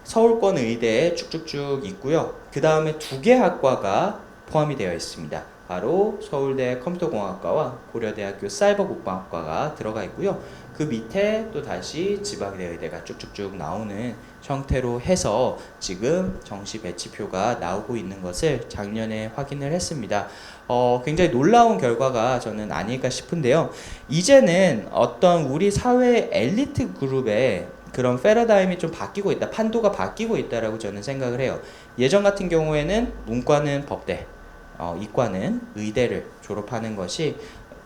서울권 의대에 쭉쭉쭉 있고요. 그 다음에 두 개 학과가 포함이 되어 있습니다. 바로 서울대 컴퓨터공학과와 고려대학교 사이버국방학과가 들어가 있고요. 그 밑에 또 다시 지방대 의대가 쭉쭉쭉 나오는 형태로 해서 지금 정시 배치표가 나오고 있는 것을 작년에 확인을 했습니다. 굉장히 놀라운 결과가 저는 아닐까 싶은데요. 이제는 어떤 우리 사회 엘리트 그룹의 그런 패러다임이 좀 바뀌고 있다, 판도가 바뀌고 있다라고 저는 생각을 해요. 예전 같은 경우에는 문과는 법대, 이과는 의대를 졸업하는 것이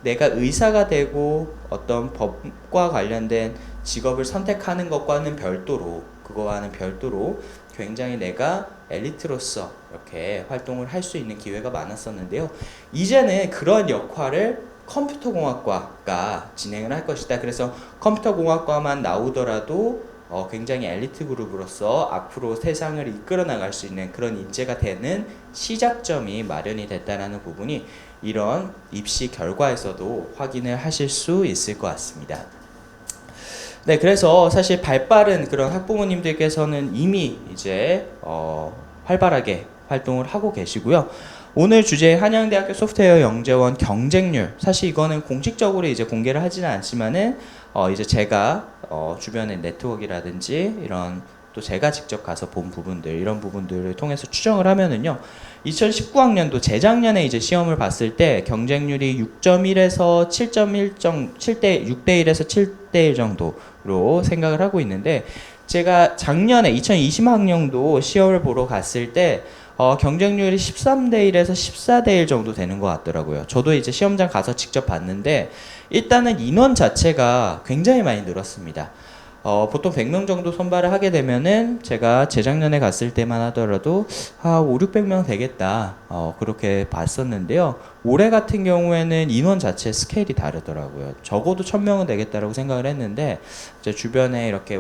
내가 의사가 되고 어떤 법과 관련된 직업을 선택하는 것과는 별도로, 그거와는 별도로 굉장히 내가 엘리트로서 이렇게 활동을 할 수 있는 기회가 많았었는데요. 이제는 그런 역할을 컴퓨터공학과가 진행을 할 것이다. 그래서 컴퓨터공학과만 나오더라도 굉장히 엘리트 그룹으로서 앞으로 세상을 이끌어 나갈 수 있는 그런 인재가 되는 시작점이 마련이 됐다는 부분이 이런 입시 결과에서도 확인을 하실 수 있을 것 같습니다. 네, 그래서 사실 발빠른 그런 학부모님들께서는 이미 이제 활발하게 활동을 하고 계시고요. 오늘 주제 한양대학교 소프트웨어 영재원 경쟁률, 사실 이거는 공식적으로 이제 공개를 하지는 않지만은 이제 제가 주변의 네트워크라든지 이런 또 제가 직접 가서 본 부분들, 이런 부분들을 통해서 추정을 하면은요, 2019학년도 재작년에 이제 시험을 봤을 때 경쟁률이 6.1에서 6대 1에서 7대 1 정도로 생각을 하고 있는데, 제가 작년에 2020학년도 시험을 보러 갔을 때 경쟁률이 13대 1에서 14대 1 정도 되는 것 같더라고요. 저도 이제 시험장 가서 직접 봤는데 일단은 인원 자체가 굉장히 많이 늘었습니다. 보통 100명 정도 선발을 하게 되면은 제가 재작년에 갔을 때만 하더라도 5, 600명 되겠다, 그렇게 봤었는데요. 올해 같은 경우에는 인원 자체 스케일이 다르더라고요. 적어도 1000명은 되겠다라고 생각을 했는데, 제 주변에 이렇게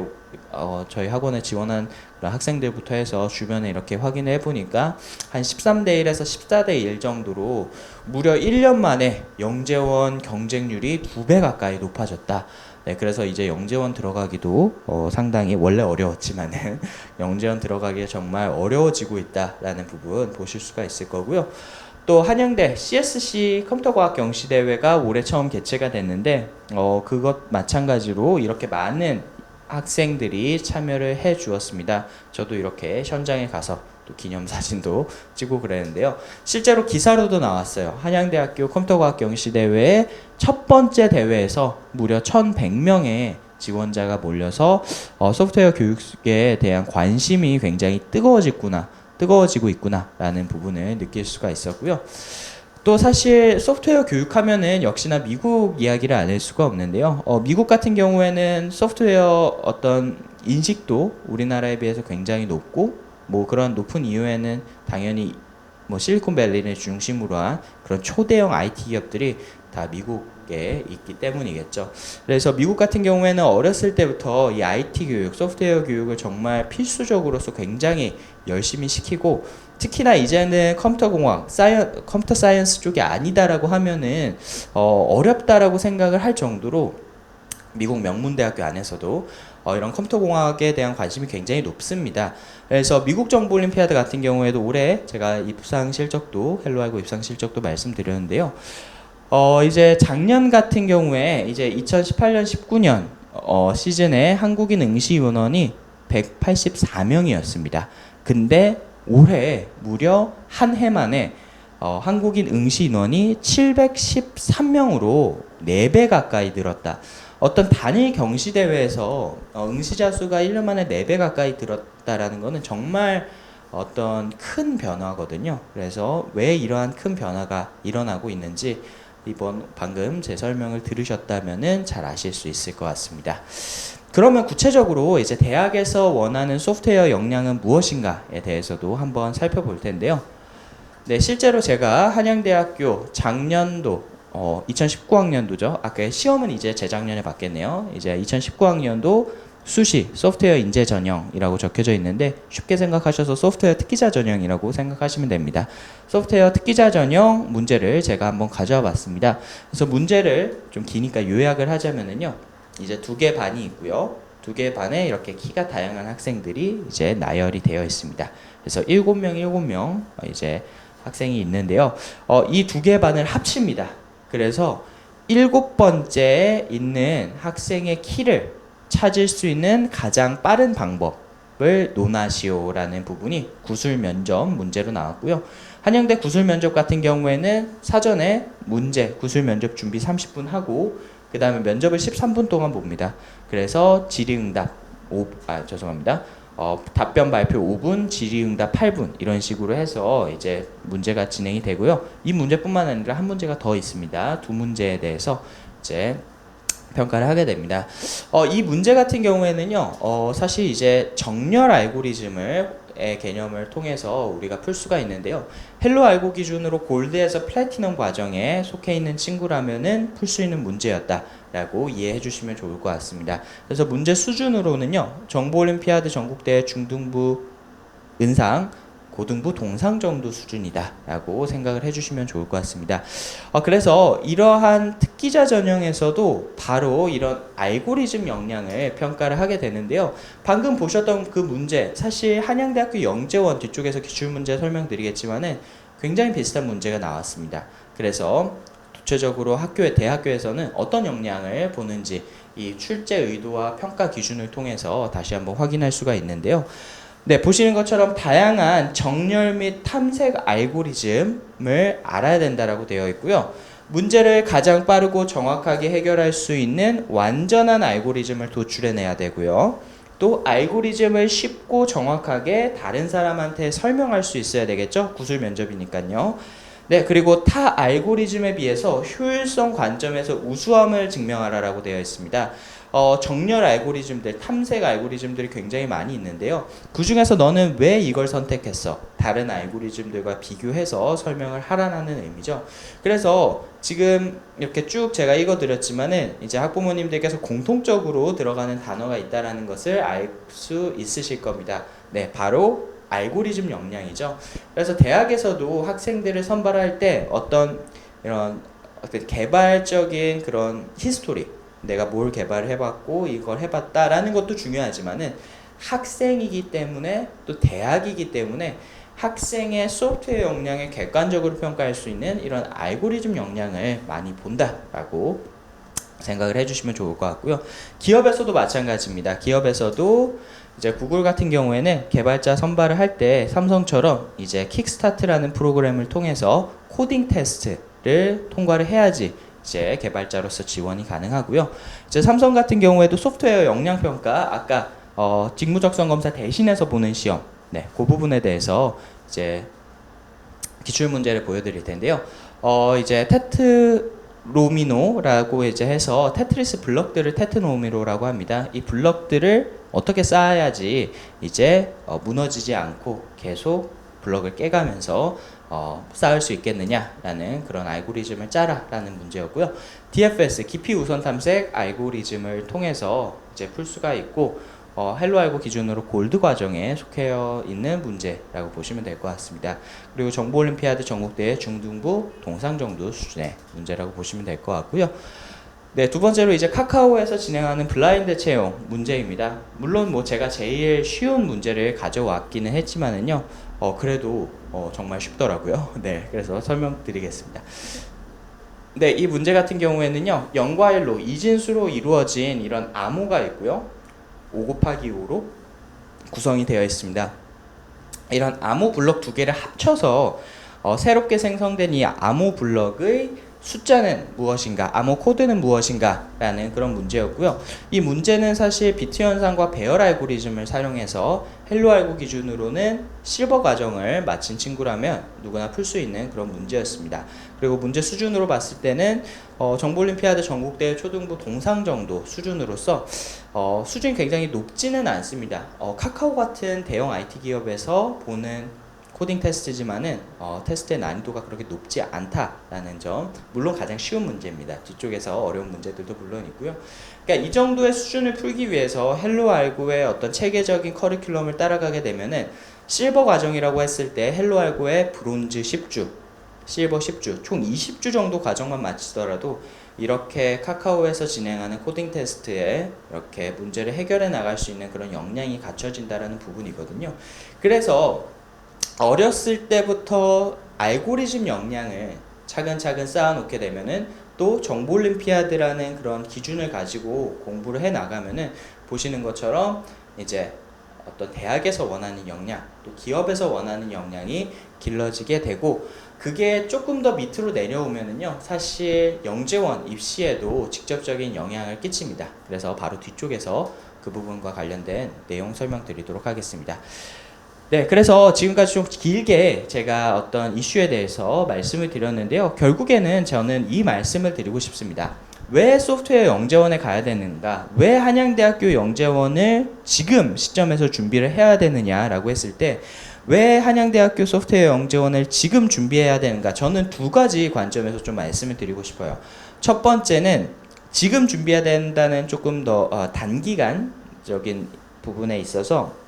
저희 학원에 지원한 학생들부터 해서 주변에 이렇게 확인을 해보니까 한 13대 1에서 14대 1 정도로 무려 1년 만에 영재원 경쟁률이 2배 가까이 높아졌다. 네, 그래서 이제 영재원 들어가기도 상당히, 원래 어려웠지만은 영재원 들어가기가 정말 어려워지고 있다라는 부분 보실 수가 있을 거고요. 또 한양대 CSC 컴퓨터과학 경시대회가 올해 처음 개최가 됐는데 그것 마찬가지로 이렇게 많은 학생들이 참여를 해 주었습니다. 저도 이렇게 현장에 가서 또 기념사진도 찍고 그랬는데요. 실제로 기사로도 나왔어요. 한양대학교 컴퓨터과학 경시대회의 첫 번째 대회에서 무려 1100명의 지원자가 몰려서 소프트웨어 교육에 대한 관심이 굉장히 뜨거워지고 있구나 라는 부분을 느낄 수가 있었고요. 또 사실 소프트웨어 교육하면은 역시나 미국 이야기를 안 할 수가 없는데요. 미국 같은 경우에는 소프트웨어 어떤 인식도 우리나라에 비해서 굉장히 높고, 뭐 그런 높은 이유에는 당연히 뭐 실리콘밸리를 중심으로 한 그런 초대형 IT 기업들이 다 미국에 있기 때문이겠죠. 그래서 미국 같은 경우에는 어렸을 때부터 이 IT 교육, 소프트웨어 교육을 정말 필수적으로서 굉장히 열심히 시키고, 특히나 이제는 컴퓨터 사이언스 쪽이 아니다라고 하면은 어렵다라고 생각을 할 정도로 미국 명문대학교 안에서도 이런 컴퓨터공학에 대한 관심이 굉장히 높습니다. 그래서 미국 정부 올림피아드 같은 경우에도 올해 제가 입상 실적도, 헬로알고 입상 실적도 말씀드렸는데요. 이제 작년 같은 경우에 이제 2018년 19년 시즌에 한국인 응시 인원이 184명이었습니다. 근데 올해 무려 한 해 만에 한국인 응시 인원이 713명으로 4배 가까이 늘었다. 어떤 단일 경시 대회에서 응시자 수가 1년 만에 4배 가까이 늘었다라는 것은 정말 어떤 큰 변화거든요. 그래서 왜 이러한 큰 변화가 일어나고 있는지 방금 제 설명을 들으셨다면은 잘 아실 수 있을 것 같습니다. 그러면 구체적으로 이제 대학에서 원하는 소프트웨어 역량은 무엇인가에 대해서도 한번 살펴볼 텐데요. 네, 실제로 제가 한양대학교 작년도 2019학년도죠. 아까 시험은 이제 재작년에 봤겠네요. 이제 2019학년도 수시 소프트웨어 인재 전형이라고 적혀져 있는데 쉽게 생각하셔서 소프트웨어 특기자 전형이라고 생각하시면 됩니다. 소프트웨어 특기자 전형 문제를 제가 한번 가져와 봤습니다. 그래서 문제를 좀 기니까 요약을 하자면은요. 이제 2개 반이 있고요. 2개 반에 이렇게 키가 다양한 학생들이 이제 나열이 되어 있습니다. 그래서 7명 이제 학생이 있는데요. 이 2개 반을 합칩니다. 그래서 7번째에 있는 학생의 키를 찾을 수 있는 가장 빠른 방법을 논하시오라는 부분이 구술 면접 문제로 나왔고요. 한양대 구술 면접 같은 경우에는 사전에 문제 구술 면접 준비 30분 하고 그 다음에 면접을 13분 동안 봅니다. 그래서 질의응답 답변 발표 5분, 질의응답 8분 이런 식으로 해서 이제 문제가 진행이 되고요. 이 문제뿐만 아니라 한 문제가 더 있습니다. 2문제에 대해서 이제 평가를 하게 됩니다. 이 문제 같은 경우에는요, 사실 이제 정렬 알고리즘의 개념을 통해서 우리가 풀 수가 있는데요. 헬로 알고 기준으로 골드에서 플래티넘 과정에 속해 있는 친구라면은 풀 수 있는 문제였다라고 이해해 주시면 좋을 것 같습니다. 그래서 문제 수준으로는요, 정보올림피아드 전국대회 중등부 은상, 고등부 동상 정도 수준이다 라고 생각을 해주시면 좋을 것 같습니다. 그래서 이러한 특기자 전형에서도 바로 이런 알고리즘 역량을 평가를 하게 되는데요. 방금 보셨던 그 문제, 사실 한양대학교 영재원 뒤쪽에서 기출문제 설명드리겠지만은 굉장히 비슷한 문제가 나왔습니다. 그래서 구체적으로 대학교에서는 어떤 역량을 보는지 이 출제 의도와 평가 기준을 통해서 다시 한번 확인할 수가 있는데요. 네, 보시는 것처럼 다양한 정렬 및 탐색 알고리즘을 알아야 된다라고 되어 있고요. 문제를 가장 빠르고 정확하게 해결할 수 있는 완전한 알고리즘을 도출해내야 되고요. 또 알고리즘을 쉽고 정확하게 다른 사람한테 설명할 수 있어야 되겠죠? 구술 면접이니까요. 네, 그리고 타 알고리즘에 비해서 효율성 관점에서 우수함을 증명하라라고 되어 있습니다. 정렬 알고리즘들, 탐색 알고리즘들이 굉장히 많이 있는데요. 그 중에서 너는 왜 이걸 선택했어? 다른 알고리즘들과 비교해서 설명을 하라는 의미죠. 그래서 지금 이렇게 쭉 제가 읽어드렸지만은 이제 학부모님들께서 공통적으로 들어가는 단어가 있다라는 것을 알 수 있으실 겁니다. 네, 바로 알고리즘 역량이죠. 그래서 대학에서도 학생들을 선발할 때 어떤 이런 개발적인 그런 히스토리, 내가 뭘 개발을 해봤고 이걸 해봤다라는 것도 중요하지만은 학생이기 때문에 또 대학이기 때문에 학생의 소프트웨어 역량을 객관적으로 평가할 수 있는 이런 알고리즘 역량을 많이 본다라고 생각을 해주시면 좋을 것 같고요. 기업에서도 마찬가지입니다. 기업에서도 이제 구글 같은 경우에는 개발자 선발을 할 때 삼성처럼 이제 킥스타트라는 프로그램을 통해서 코딩 테스트를 통과를 해야지 이제 개발자로서 지원이 가능하고요. 이제 삼성 같은 경우에도 소프트웨어 역량 평가 아까 직무 적성 검사 대신해서 보는 시험, 네, 그 부분에 대해서 이제 기출 문제를 보여드릴 텐데요. 이제 테트로미노라고 이제 해서 테트리스 블럭들을 테트로미노라고 합니다. 이 블럭들을 어떻게 쌓아야지 이제 무너지지 않고 계속 블럭을 깨가면서 쌓을 수 있겠느냐라는 그런 알고리즘을 짜라라는 문제였고요. DFS 깊이 우선 탐색 알고리즘을 통해서 이제 풀 수가 있고 헬로 알고 기준으로 골드 과정에 속해 있는 문제라고 보시면 될 것 같습니다. 그리고 정보올림피아드 전국대회 중등부 동상 정도 수준의 문제라고 보시면 될 것 같고요. 네, 두 번째로 이제 카카오에서 진행하는 블라인드 채용 문제입니다. 물론 뭐 제가 제일 쉬운 문제를 가져왔기는 했지만은요, 그래도 정말 쉽더라고요. 네, 그래서 설명드리겠습니다. 네, 이 문제 같은 경우에는요, 0과 1로 이진수로 이루어진 이런 암호가 있고요, 5 곱하기 5로 구성이 되어 있습니다. 이런 암호 블록 두 개를 합쳐서 새롭게 생성된 이 암호 블럭의 숫자는 무엇인가, 암호 코드는 무엇인가 라는 그런 문제였고요. 이 문제는 사실 비트 현상과 배열 알고리즘을 사용해서 헬로 알고 기준으로는 실버 과정을 마친 친구라면 누구나 풀 수 있는 그런 문제였습니다. 그리고 문제 수준으로 봤을 때는 정보올림피아드 전국대회 초등부 동상 정도 수준으로서 수준이 굉장히 높지는 않습니다. 카카오 같은 대형 IT 기업에서 보는 코딩 테스트지만은 테스트의 난이도가 그렇게 높지 않다라는 점, 물론 가장 쉬운 문제입니다. 뒤쪽에서 어려운 문제들도 물론 있고요. 그러니까 이 정도의 수준을 풀기 위해서 헬로 알고의 어떤 체계적인 커리큘럼을 따라가게 되면은 실버 과정이라고 했을 때 헬로 알고의 브론즈 10주, 실버 10주, 총 20주 정도 과정만 마치더라도 이렇게 카카오에서 진행하는 코딩 테스트에 이렇게 문제를 해결해 나갈 수 있는 그런 역량이 갖춰진다라는 부분이거든요. 그래서 어렸을 때부터 알고리즘 역량을 차근차근 쌓아놓게 되면은 또 정보올림피아드라는 그런 기준을 가지고 공부를 해 나가면은 보시는 것처럼 이제 어떤 대학에서 원하는 역량, 또 기업에서 원하는 역량이 길러지게 되고, 그게 조금 더 밑으로 내려오면은요, 사실 영재원 입시에도 직접적인 영향을 끼칩니다. 그래서 바로 뒤쪽에서 그 부분과 관련된 내용 설명드리도록 하겠습니다. 네, 그래서 지금까지 좀 길게 제가 어떤 이슈에 대해서 말씀을 드렸는데요. 결국에는 저는 이 말씀을 드리고 싶습니다. 왜 소프트웨어 영재원에 가야 되는가? 왜 한양대학교 영재원을 지금 시점에서 준비를 해야 되느냐라고 했을 때, 왜 한양대학교 소프트웨어 영재원을 지금 준비해야 되는가? 저는 두 가지 관점에서 좀 말씀을 드리고 싶어요. 첫 번째는 지금 준비해야 된다는 조금 더 단기간적인 부분에 있어서,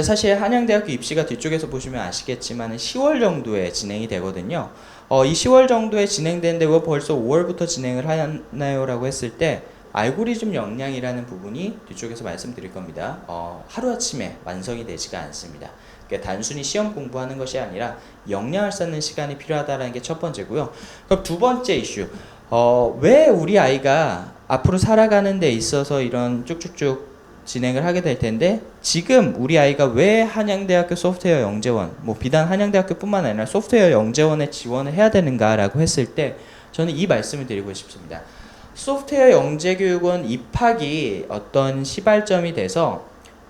사실 한양대학교 입시가 뒤쪽에서 보시면 아시겠지만 10월 정도에 진행이 되거든요. 이 10월 정도에 진행되는데 왜 벌써 5월부터 진행을 하나요? 라고 했을 때 알고리즘 역량이라는 부분이 뒤쪽에서 말씀드릴 겁니다. 하루아침에 완성이 되지가 않습니다. 그러니까 단순히 시험 공부하는 것이 아니라 역량을 쌓는 시간이 필요하다는 게 첫 번째고요. 그럼 두 번째 이슈, 왜 우리 아이가 앞으로 살아가는 데 있어서 이런 쭉쭉쭉 진행을 하게 될 텐데, 지금 우리 아이가 왜 한양대학교 소프트웨어 영재원, 비단 한양대학교뿐만 아니라 소프트웨어 영재원에 지원을 해야 되는가라고 했을 때 저는 이 말씀을 드리고 싶습니다. 소프트웨어 영재교육원 입학이 어떤 시발점이 돼서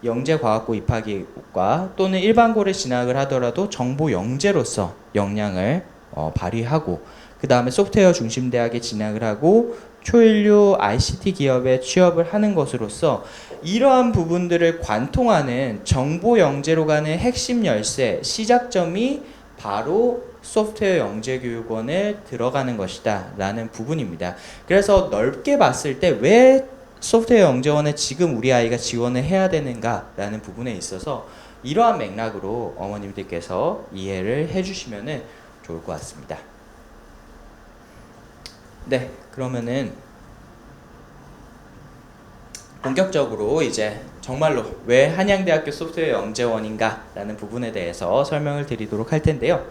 영재과학고 입학과 또는 일반고를 진학을 하더라도 정보 영재로서 역량을 발휘하고, 그 다음에 소프트웨어 중심 대학에 진학을 하고 초일류 ICT 기업에 취업을 하는 것으로서 이러한 부분들을 관통하는 정보 영재로 가는 핵심 열쇠, 시작점이 바로 소프트웨어 영재교육원에 들어가는 것이다 라는 부분입니다. 그래서 넓게 봤을 때 왜 소프트웨어 영재원에 지금 우리 아이가 지원을 해야 되는가 라는 부분에 있어서 이러한 맥락으로 어머님들께서 이해를 해주시면 좋을 것 같습니다. 네, 그러면은 본격적으로 이제 정말로 왜 한양대학교 소프트웨어 영재원인가 라는 부분에 대해서 설명을 드리도록 할 텐데요.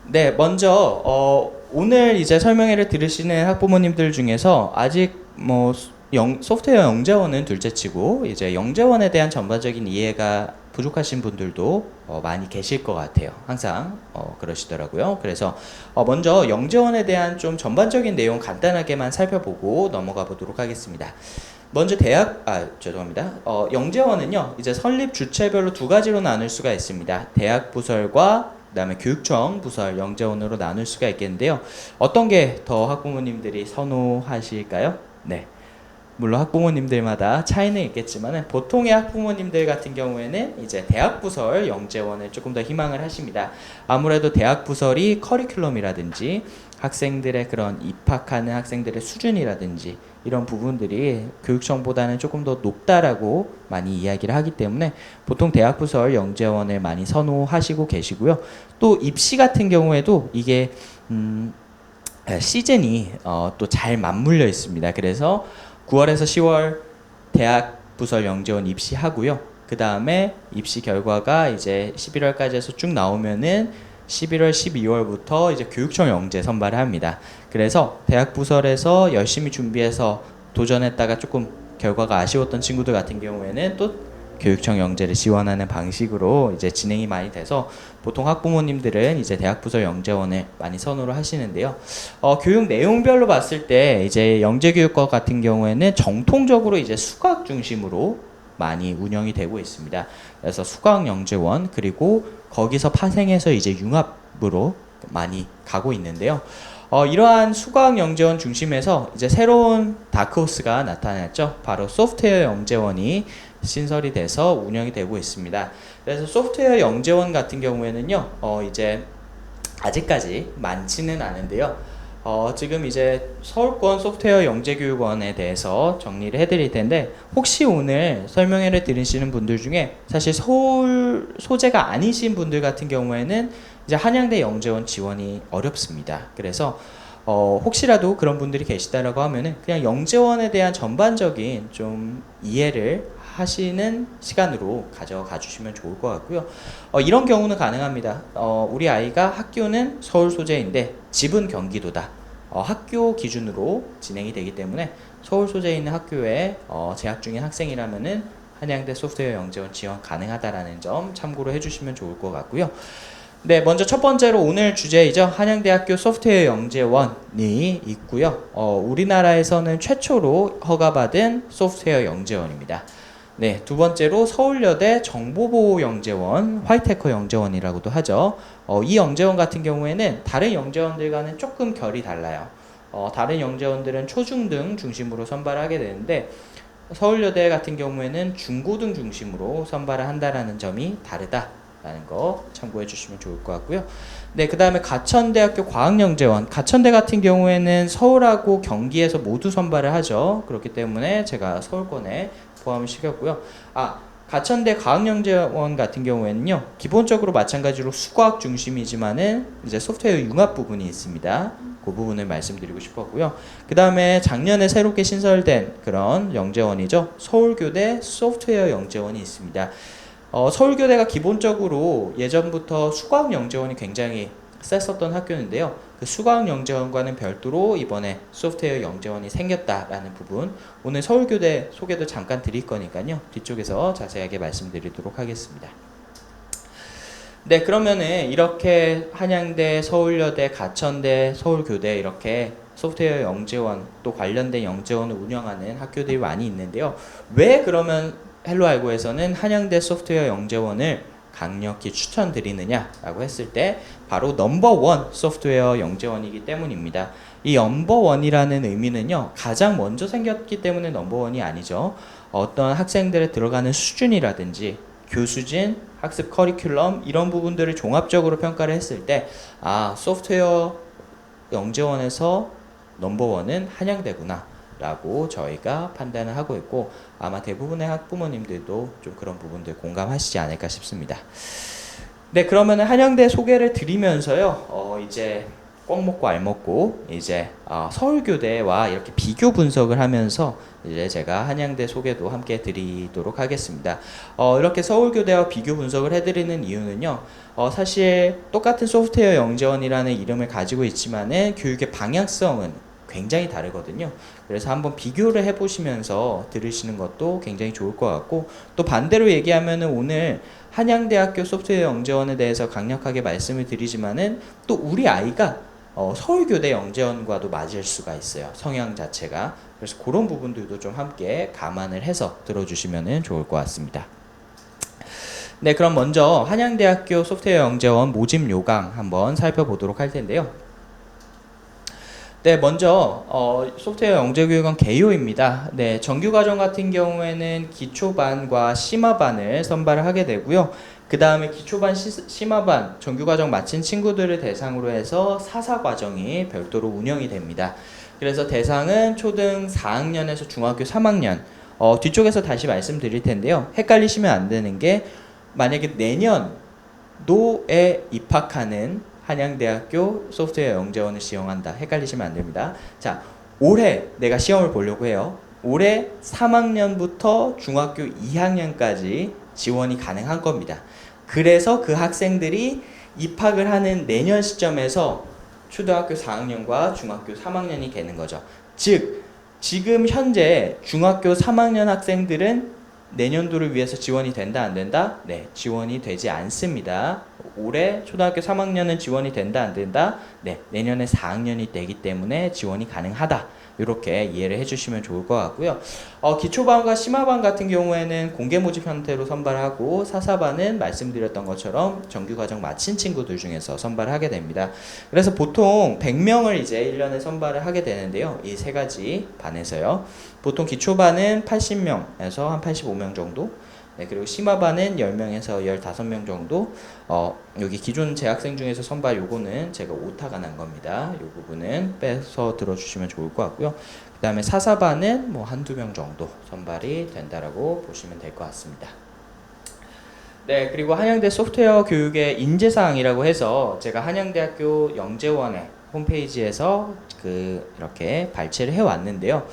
네, 먼저 오늘 이제 설명회를 들으시는 학부모님들 중에서 아직 소프트웨어 영재원은 둘째치고 이제 영재원에 대한 전반적인 이해가 부족하신 분들도 많이 계실 것 같아요. 항상 그러시더라고요. 그래서 먼저 영재원에 대한 좀 전반적인 내용 간단하게만 살펴보고 넘어가 보도록 하겠습니다. 먼저 영재원은요, 이제 설립 주체별로 두 가지로 나눌 수가 있습니다. 대학 부설과 그다음에 교육청 부설 영재원으로 나눌 수가 있겠는데요. 어떤 게 더 학부모님들이 선호하실까요? 네. 물론 학부모님들마다 차이는 있겠지만 보통의 학부모님들 같은 경우에는 이제 대학부설 영재원을 조금 더 희망을 하십니다. 아무래도 대학부설이 커리큘럼이라든지 학생들의 그런 입학하는 학생들의 수준이라든지 이런 부분들이 교육청보다는 조금 더 높다라고 많이 이야기를 하기 때문에 보통 대학부설 영재원을 많이 선호하시고 계시고요. 또 입시 같은 경우에도 이게 시즌이 또 잘 맞물려 있습니다. 그래서 9월에서 10월 대학 부설 영재원 입시하고요. 그 다음에 입시 결과가 이제 11월까지 해서 쭉 나오면은 11월, 12월부터 이제 교육청 영재 선발을 합니다. 그래서 대학 부설에서 열심히 준비해서 도전했다가 조금 결과가 아쉬웠던 친구들 같은 경우에는 또 교육청 영재를 지원하는 방식으로 이제 진행이 많이 돼서 보통 학부모님들은 이제 대학부서 영재원을 많이 선호를 하시는데요. 교육 내용별로 봤을 때 이제 영재교육과 같은 경우에는 정통적으로 이제 수학 중심으로 많이 운영이 되고 있습니다. 그래서 수학 영재원 그리고 거기서 파생해서 이제 융합으로 많이 가고 있는데요. 이러한 수학 영재원 중심에서 이제 새로운 다크호스가 나타났죠. 바로 소프트웨어 영재원이 신설이 돼서 운영이 되고 있습니다. 그래서 소프트웨어 영재원 같은 경우에는요, 이제 아직까지 많지는 않은데요. 지금 이제 서울권 소프트웨어 영재교육원에 대해서 정리를 해드릴 텐데, 혹시 오늘 설명회를 들으시는 분들 중에 사실 서울 소재가 아니신 분들 같은 경우에는 이제 한양대 영재원 지원이 어렵습니다. 그래서 혹시라도 그런 분들이 계시다라고 하면은 그냥 영재원에 대한 전반적인 좀 이해를 하시는 시간으로 가져가 주시면 좋을 것 같고요. 이런 경우는 가능합니다. 우리 아이가 학교는 서울 소재인데 집은 경기도다. 학교 기준으로 진행이 되기 때문에 서울 소재에 있는 학교에 재학 중인 학생이라면은 한양대 소프트웨어 영재원 지원 가능하다라는 점 참고로 해주시면 좋을 것 같고요. 네, 먼저 첫 번째로 오늘 주제이죠. 한양대학교 소프트웨어 영재원이 있고요. 우리나라에서는 최초로 허가받은 소프트웨어 영재원입니다. 네, 두 번째로 서울여대 정보보호 영재원, 화이테커 영재원이라고도 하죠. 이 영재원 같은 경우에는 다른 영재원들과는 조금 결이 달라요. 다른 영재원들은 초중등 중심으로 선발을 하게 되는데 서울여대 같은 경우에는 중고등 중심으로 선발을 한다라는 점이 다르다라는 거 참고해 주시면 좋을 것 같고요. 네, 그 다음에 가천대학교 과학영재원. 가천대 같은 경우에는 서울하고 경기에서 모두 선발을 하죠. 그렇기 때문에 제가 서울권에 포함을 시켰고요. 가천대 과학영재원 같은 경우에는요, 기본적으로 마찬가지로 수과학 중심이지만은 이제 소프트웨어 융합 부분이 있습니다. 그 부분을 말씀드리고 싶었고요. 그 다음에 작년에 새롭게 신설된 그런 영재원이죠. 서울교대 소프트웨어 영재원이 있습니다. 서울교대가 기본적으로 예전부터 수과학 영재원이 굉장히 셌었던 학교인데요. 그 수과학 영재원과는 별도로 이번에 소프트웨어 영재원이 생겼다라는 부분, 오늘 서울교대 소개도 잠깐 드릴 거니까요. 뒤쪽에서 자세하게 말씀드리도록 하겠습니다. 네, 그러면은 이렇게 한양대, 서울여대, 가천대, 서울교대 이렇게 소프트웨어 영재원 또 관련된 영재원을 운영하는 학교들이 많이 있는데요. 왜 그러면 헬로알고에서는 한양대 소프트웨어 영재원을 강력히 추천드리느냐라고 했을 때 바로 넘버원 소프트웨어 영재원이기 때문입니다. 이 넘버원이라는 의미는요, 가장 먼저 생겼기 때문에 넘버원이 아니죠. 어떤 학생들의 들어가는 수준이라든지 교수진, 학습 커리큘럼 이런 부분들을 종합적으로 평가를 했을 때 소프트웨어 영재원에서 넘버원은 한양대구나 라고 저희가 판단을 하고 있고, 아마 대부분의 학부모님들도 좀 그런 부분들 공감하시지 않을까 싶습니다. 네, 그러면 한양대 소개를 드리면서요, 이제 꼭 먹고 알 먹고 이제 서울교대와 이렇게 비교 분석을 하면서 이제 제가 한양대 소개도 함께 드리도록 하겠습니다. 이렇게 서울교대와 비교 분석을 해드리는 이유는요, 사실 똑같은 소프트웨어 영재원이라는 이름을 가지고 있지만은 교육의 방향성은 굉장히 다르거든요. 그래서 한번 비교를 해보시면서 들으시는 것도 굉장히 좋을 것 같고, 또 반대로 얘기하면은 오늘 한양대학교 소프트웨어 영재원에 대해서 강력하게 말씀을 드리지만은 또 우리 아이가 서울교대 영재원과도 맞을 수가 있어요. 성향 자체가. 그래서 그런 부분들도 좀 함께 감안을 해서 들어주시면 좋을 것 같습니다. 네, 그럼 먼저 한양대학교 소프트웨어 영재원 모집 요강 한번 살펴보도록 할 텐데요. 네, 먼저 소프트웨어 영재교육원 개요입니다. 네, 정규과정 같은 경우에는 기초반과 심화반을 선발을 하게 되고요. 그 다음에 기초반, 심화반, 정규과정 마친 친구들을 대상으로 해서 사사과정이 별도로 운영이 됩니다. 그래서 대상은 초등 4학년에서 중학교 3학년, 뒤쪽에서 다시 말씀드릴 텐데요. 헷갈리시면 안 되는 게, 만약에 내년도에 입학하는 한양대학교 소프트웨어 영재원을 지원한다. 헷갈리시면 안 됩니다. 자, 올해 내가 시험을 보려고 해요. 올해 3학년부터 중학교 2학년까지 지원이 가능한 겁니다. 그래서 그 학생들이 입학을 하는 내년 시점에서 초등학교 4학년과 중학교 3학년이 되는 거죠. 즉, 지금 현재 중학교 3학년 학생들은 내년도를 위해서 지원이 된다 안 된다? 네, 지원이 되지 않습니다. 올해 초등학교 3학년은 지원이 된다 안 된다? 네, 내년에 4학년이 되기 때문에 지원이 가능하다. 이렇게 이해를 해주시면 좋을 것 같고요. 기초반과 심화반 같은 경우에는 공개 모집 형태로 선발하고 사사반은 말씀드렸던 것처럼 정규과정 마친 친구들 중에서 선발하게 됩니다. 그래서 보통 100명을 이제 1년에 선발을 하게 되는데요. 이 세 가지 반에서요. 보통 기초반은 80명에서 한 85명 정도, 네, 그리고 심화반은 10명에서 15명 정도. 여기 기존 재학생 중에서 선발 요거는 제가 오타가 난 겁니다. 요 부분은 빼서 들어주시면 좋을 것 같고요. 그 다음에 사사반은 뭐 한두 명 정도 선발이 된다라고 보시면 될 것 같습니다. 네, 그리고 한양대 소프트웨어 교육의 인재사항이라고 해서 제가 한양대학교 영재원의 홈페이지에서 이렇게 발췌를 해왔는데요.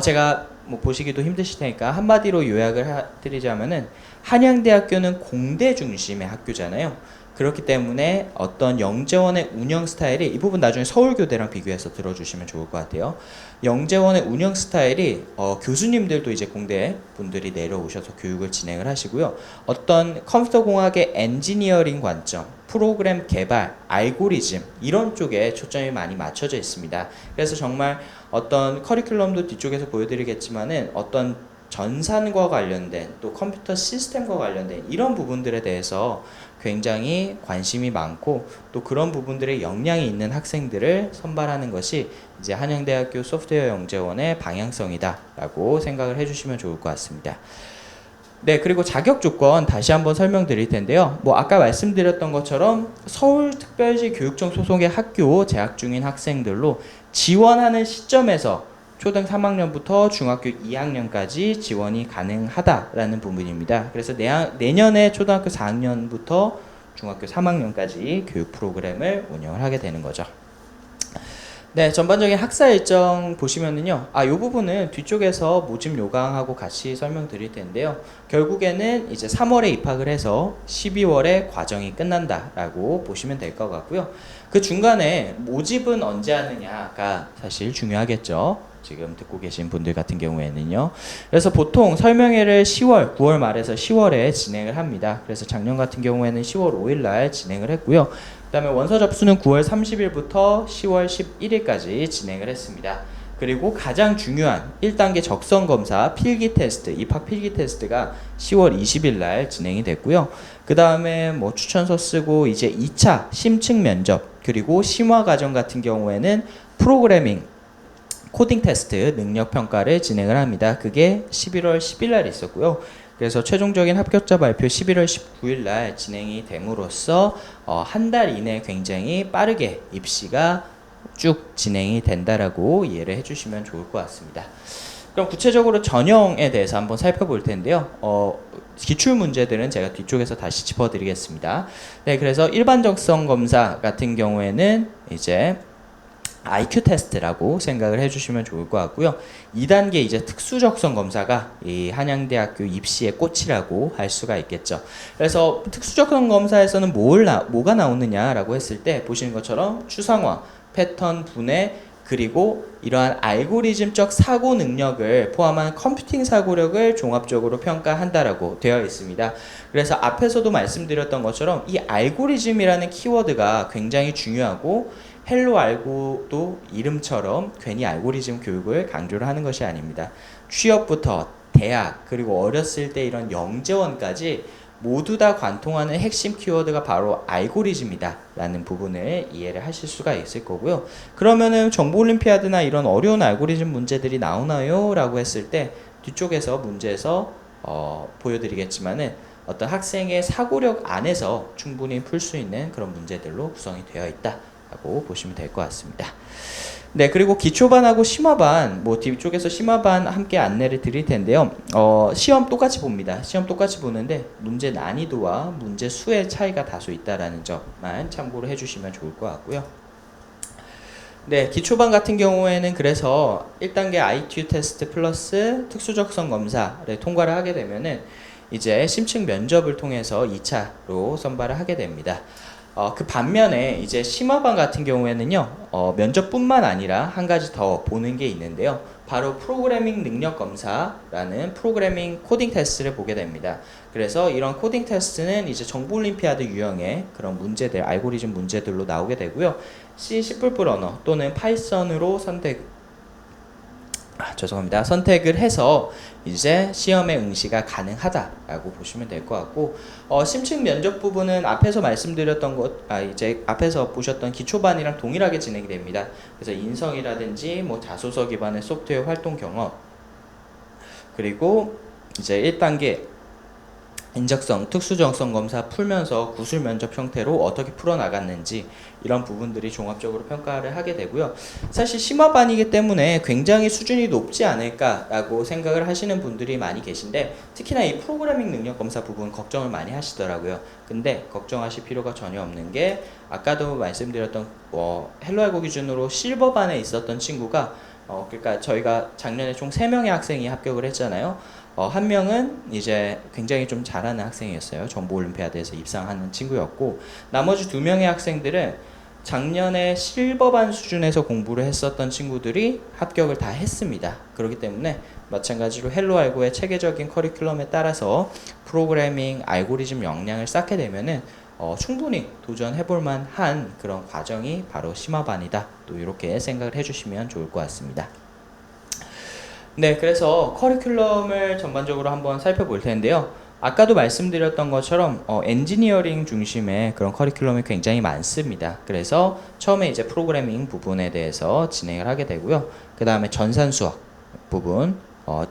제가 뭐 보시기도 힘드실 테니까 한마디로 요약을 드리자면은 한양대학교는 공대 중심의 학교잖아요. 그렇기 때문에 어떤 영재원의 운영 스타일이 이 부분 나중에 서울교대랑 비교해서 들어주시면 좋을 것 같아요. 영재원의 운영 스타일이 교수님들도 이제 공대 분들이 내려오셔서 교육을 진행을 하시고요. 어떤 컴퓨터 공학의 엔지니어링 관점, 프로그램 개발, 알고리즘 이런 쪽에 초점이 많이 맞춰져 있습니다. 그래서 정말 어떤 커리큘럼도 뒤쪽에서 보여드리겠지만은 어떤 전산과 관련된 또 컴퓨터 시스템과 관련된 이런 부분들에 대해서 굉장히 관심이 많고 또 그런 부분들에 역량이 있는 학생들을 선발하는 것이 이제 한양대학교 소프트웨어 영재원의 방향성이다 라고 생각을 해주시면 좋을 것 같습니다. 네, 그리고 자격 조건 다시 한번 설명드릴 텐데요. 뭐 아까 말씀드렸던 것처럼 서울특별시 교육청 소속의 학교 재학 중인 학생들로 지원하는 시점에서 초등 3학년부터 중학교 2학년까지 지원이 가능하다라는 부분입니다. 그래서 내년에 초등학교 4학년부터 중학교 3학년까지 교육 프로그램을 운영을 하게 되는 거죠. 네, 전반적인 학사 일정 보시면은요. 이 부분은 뒤쪽에서 모집 요강하고 같이 설명드릴 텐데요. 결국에는 이제 3월에 입학을 해서 12월에 과정이 끝난다라고 보시면 될 것 같고요. 그 중간에 모집은 언제 하느냐가 사실 중요하겠죠. 지금 듣고 계신 분들 같은 경우에는요. 그래서 보통 설명회를 9월 말에서 10월에 진행을 합니다. 그래서 작년 같은 경우에는 10월 5일 날 진행을 했고요. 그 다음에 원서 접수는 9월 30일부터 10월 11일까지 진행을 했습니다. 그리고 가장 중요한 1단계 적성검사 필기 테스트, 입학 필기 테스트가 10월 20일 날 진행이 됐고요. 그 다음에 뭐 추천서 쓰고 이제 2차 심층 면접, 그리고 심화 과정 같은 경우에는 프로그래밍, 코딩 테스트 능력 평가를 진행을 합니다. 그게 11월 10일 날 있었고요. 그래서 최종적인 합격자 발표 11월 19일 날 진행이 됨으로써 한 달 이내 굉장히 빠르게 입시가 쭉 진행이 된다라고 이해를 해주시면 좋을 것 같습니다. 그럼 구체적으로 전형에 대해서 한번 살펴볼 텐데요. 기출 문제들은 제가 뒤쪽에서 다시 짚어드리겠습니다. 네, 그래서 일반 적성 검사 같은 경우에는 이제 IQ 테스트라고 생각을 해주시면 좋을 것 같고요. 2단계 이제 특수적성 검사가 이 한양대학교 입시의 꽃이라고 할 수가 있겠죠. 그래서 특수적성 검사에서는 뭐가 나오느냐라고 했을 때 보시는 것처럼 추상화, 패턴 분해, 그리고 이러한 알고리즘적 사고 능력을 포함한 컴퓨팅 사고력을 종합적으로 평가한다라고 되어 있습니다. 그래서 앞에서도 말씀드렸던 것처럼 이 알고리즘이라는 키워드가 굉장히 중요하고 헬로 알고도 이름처럼 괜히 알고리즘 교육을 강조를 하는 것이 아닙니다. 취업부터 대학 그리고 어렸을 때 이런 영재원까지 모두 다 관통하는 핵심 키워드가 바로 알고리즘이다 라는 부분을 이해를 하실 수가 있을 거고요. 그러면은 정보올림피아드나 이런 어려운 알고리즘 문제들이 나오나요? 라고 했을 때 뒤쪽에서 문제에서 보여드리겠지만은 어떤 학생의 사고력 안에서 충분히 풀 수 있는 그런 문제들로 구성이 되어 있다 라고 보시면 될 것 같습니다. 네, 그리고 기초반하고 심화반, 뭐 뒤쪽에서 심화반 함께 안내를 드릴 텐데요. 시험 똑같이 봅니다. 시험 똑같이 보는데 문제 난이도와 문제 수의 차이가 다소 있다라는 점만 참고를 해주시면 좋을 것 같고요. 네, 기초반 같은 경우에는 그래서 1단계 IQ 테스트 플러스 특수적성 검사를 통과를 하게 되면은 이제 심층 면접을 통해서 2차로 선발을 하게 됩니다. 그 반면에 이제 심화반 같은 경우에는요, 면접뿐만 아니라 한 가지 더 보는 게 있는데요. 바로 프로그래밍 능력 검사라는 프로그래밍 코딩 테스트를 보게 됩니다. 그래서 이런 코딩 테스트는 이제 정보 올림피아드 유형의 그런 문제들, 알고리즘 문제들로 나오게 되고요. C, C++ 언어 또는 파이썬으로 선택을 해서 이제 시험의 응시가 가능하다라고 보시면 될 것 같고, 심층 면접 부분은 앞에서 말씀드렸던 이제 앞에서 보셨던 기초반이랑 동일하게 진행이 됩니다. 그래서 인성이라든지 뭐 자소서 기반의 소프트웨어 활동 경험, 그리고 이제 1단계 인적성, 특수정성 검사 풀면서 구술 면접 형태로 어떻게 풀어나갔는지 이런 부분들이 종합적으로 평가를 하게 되고요. 사실 심화반이기 때문에 굉장히 수준이 높지 않을까라고 생각을 하시는 분들이 많이 계신데, 특히나 이 프로그래밍 능력 검사 부분 걱정을 많이 하시더라고요. 근데 걱정하실 필요가 전혀 없는 게, 아까도 말씀드렸던 헬로알고 기준으로 실버반에 있었던 친구가 그러니까 저희가 작년에 총 3명의 학생이 합격을 했잖아요. 한 명은 이제 굉장히 좀 잘하는 학생이었어요. 정보 올림피아드에서 입상하는 친구였고, 나머지 2명의 학생들은 작년에 실버반 수준에서 공부를 했었던 친구들이 합격을 다 했습니다. 그렇기 때문에 마찬가지로 헬로알고의 체계적인 커리큘럼에 따라서 프로그래밍 알고리즘 역량을 쌓게 되면은 충분히 도전해볼 만한 그런 과정이 바로 심화반이다. 또 이렇게 생각을 해주시면 좋을 것 같습니다. 네, 그래서 커리큘럼을 전반적으로 한번 살펴볼 텐데요. 아까도 말씀드렸던 것처럼 엔지니어링 중심의 그런 커리큘럼이 굉장히 많습니다. 그래서 처음에 이제 프로그래밍 부분에 대해서 진행을 하게 되고요. 그 다음에 전산수학 부분,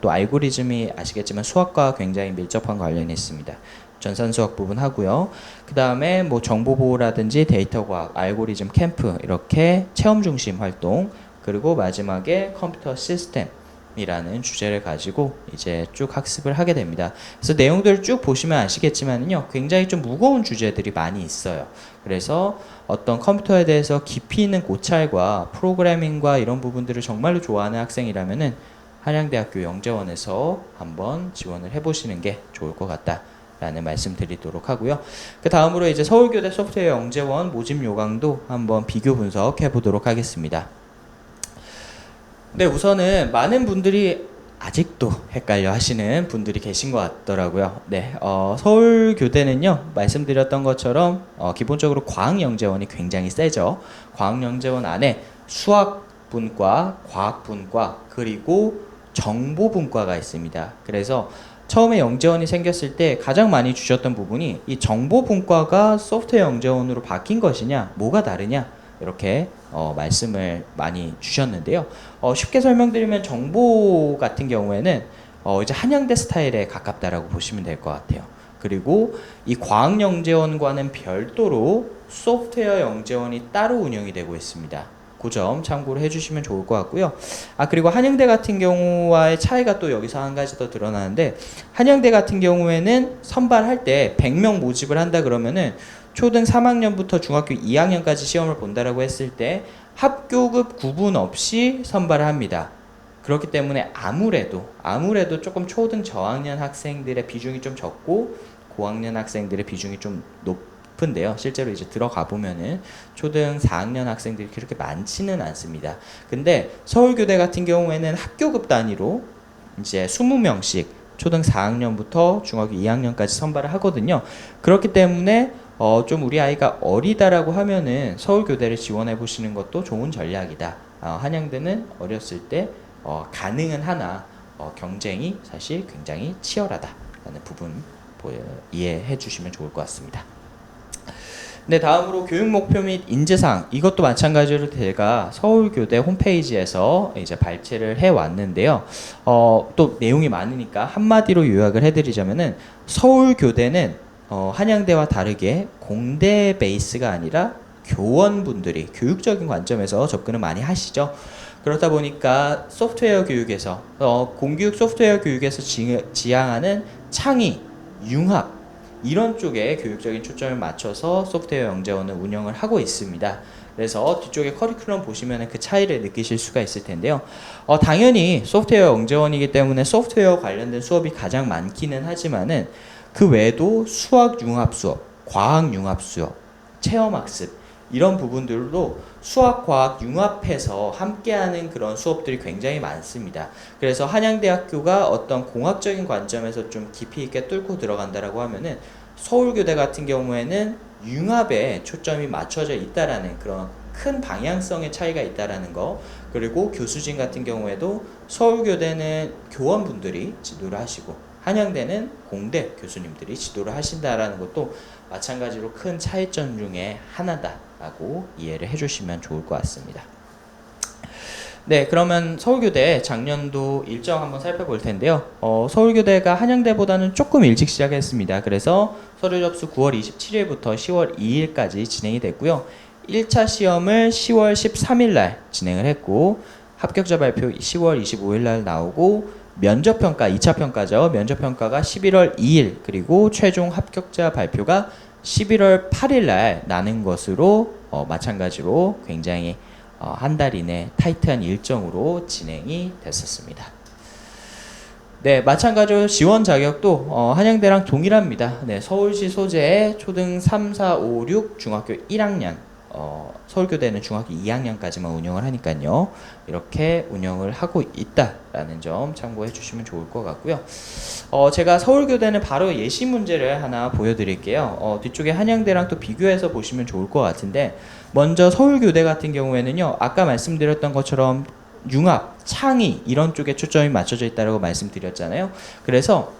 또 알고리즘이 아시겠지만 수학과 굉장히 밀접한 관련이 있습니다. 전산수학 부분 하고요. 그 다음에 뭐 정보보호라든지 데이터과학, 알고리즘 캠프 이렇게 체험 중심 활동, 그리고 마지막에 컴퓨터 시스템 이라는 주제를 가지고 이제 쭉 학습을 하게 됩니다. 그래서 내용들을 쭉 보시면 아시겠지만요, 굉장히 좀 무거운 주제들이 많이 있어요. 그래서 어떤 컴퓨터에 대해서 깊이 있는 고찰과 프로그래밍과 이런 부분들을 정말로 좋아하는 학생이라면은 한양대학교 영재원에서 한번 지원을 해보시는 게 좋을 것 같다 라는 말씀 드리도록 하고요. 그 다음으로 이제 서울교대 소프트웨어 영재원 모집 요강도 한번 비교 분석해 보도록 하겠습니다. 네, 우선은 많은 분들이 아직도 헷갈려 하시는 분들이 계신 것 같더라고요. 네, 서울교대는요, 말씀드렸던 것처럼 기본적으로 과학영재원이 굉장히 세죠. 과학영재원 안에 수학분과, 과학분과, 그리고 정보분과가 있습니다. 그래서 처음에 영재원이 생겼을 때 가장 많이 주셨던 부분이 이 정보분과가 소프트웨어 영재원으로 바뀐 것이냐, 뭐가 다르냐, 이렇게 말씀을 많이 주셨는데요. 쉽게 설명드리면 정보 같은 경우에는 이제 한양대 스타일에 가깝다라고 보시면 될 것 같아요. 그리고 이 과학영재원과는 별도로 소프트웨어 영재원이 따로 운영이 되고 있습니다. 그 점 참고를 해주시면 좋을 것 같고요. 그리고 한양대 같은 경우와의 차이가 또 여기서 한 가지 더 드러나는데, 한양대 같은 경우에는 선발할 때 100명 모집을 한다 그러면은 초등 3학년부터 중학교 2학년까지 시험을 본다라고 했을 때 합교급 구분 없이 선발을 합니다. 그렇기 때문에 아무래도 조금 초등 저학년 학생들의 비중이 좀 적고 고학년 학생들의 비중이 좀 높은데요. 실제로 이제 들어가 보면은 초등 4학년 학생들이 그렇게 많지는 않습니다. 근데 서울교대 같은 경우에는 학교급 단위로 이제 20명씩 초등 4학년부터 중학교 2학년까지 선발을 하거든요. 그렇기 때문에 좀 우리 아이가 어리다라고 하면은 서울교대를 지원해 보시는 것도 좋은 전략이다. 한양대는 어렸을 때 가능은 하나 경쟁이 사실 굉장히 치열하다라는 부분 이해해 주시면 좋을 것 같습니다. 네, 다음으로 교육 목표 및 인재사항, 이것도 마찬가지로 제가 서울교대 홈페이지에서 이제 발췌를 해 왔는데요. 또 내용이 많으니까 한마디로 요약을 해드리자면은, 서울교대는 한양대와 다르게 공대 베이스가 아니라 교원분들이 교육적인 관점에서 접근을 많이 하시죠. 그렇다 보니까 소프트웨어 교육에서 공교육 소프트웨어 교육에서 지향하는 창의, 융합 이런 쪽에 교육적인 초점을 맞춰서 소프트웨어 영재원을 운영을 하고 있습니다. 그래서 뒤쪽에 커리큘럼 보시면 그 차이를 느끼실 수가 있을 텐데요. 당연히 소프트웨어 영재원이기 때문에 소프트웨어 관련된 수업이 가장 많기는 하지만은 그 외에도 수학 융합 수업, 과학 융합 수업, 체험학습 이런 부분들도 수학, 과학 융합해서 함께하는 그런 수업들이 굉장히 많습니다. 그래서 한양대학교가 어떤 공학적인 관점에서 좀 깊이 있게 뚫고 들어간다라고 하면은 서울교대 같은 경우에는 융합에 초점이 맞춰져 있다라는 그런 큰 방향성의 차이가 있다라는 거, 그리고 교수진 같은 경우에도 서울교대는 교원분들이 지도를 하시고 한양대는 공대 교수님들이 지도를 하신다라는 것도 마찬가지로 큰 차이점 중에 하나다라고 이해를 해주시면 좋을 것 같습니다. 네, 그러면 서울교대 작년도 일정 한번 살펴볼 텐데요. 서울교대가 한양대보다는 조금 일찍 시작했습니다. 그래서 서류 접수 9월 27일부터 10월 2일까지 진행이 됐고요. 1차 시험을 10월 13일 날 진행을 했고, 합격자 발표 10월 25일 날 나오고, 면접평가, 2차 평가죠. 면접평가가 11월 2일, 그리고 최종 합격자 발표가 11월 8일 날 나는 것으로 마찬가지로 굉장히 한 달 이내 타이트한 일정으로 진행이 됐었습니다. 네, 마찬가지로 지원 자격도 한양대랑 동일합니다. 네, 서울시 소재의 초등 3, 4, 5, 6 중학교 1학년, 서울교대는 중학교 2학년까지만 운영을 하니까요. 이렇게 운영을 하고 있다라는 점 참고해 주시면 좋을 것 같고요. 제가 서울교대는 바로 예시 문제를 하나 보여드릴게요. 뒤쪽에 한양대랑 또 비교해서 보시면 좋을 것 같은데, 먼저 서울교대 같은 경우에는요, 아까 말씀드렸던 것처럼 융합, 창의 이런 쪽에 초점이 맞춰져 있다고 말씀드렸잖아요. 그래서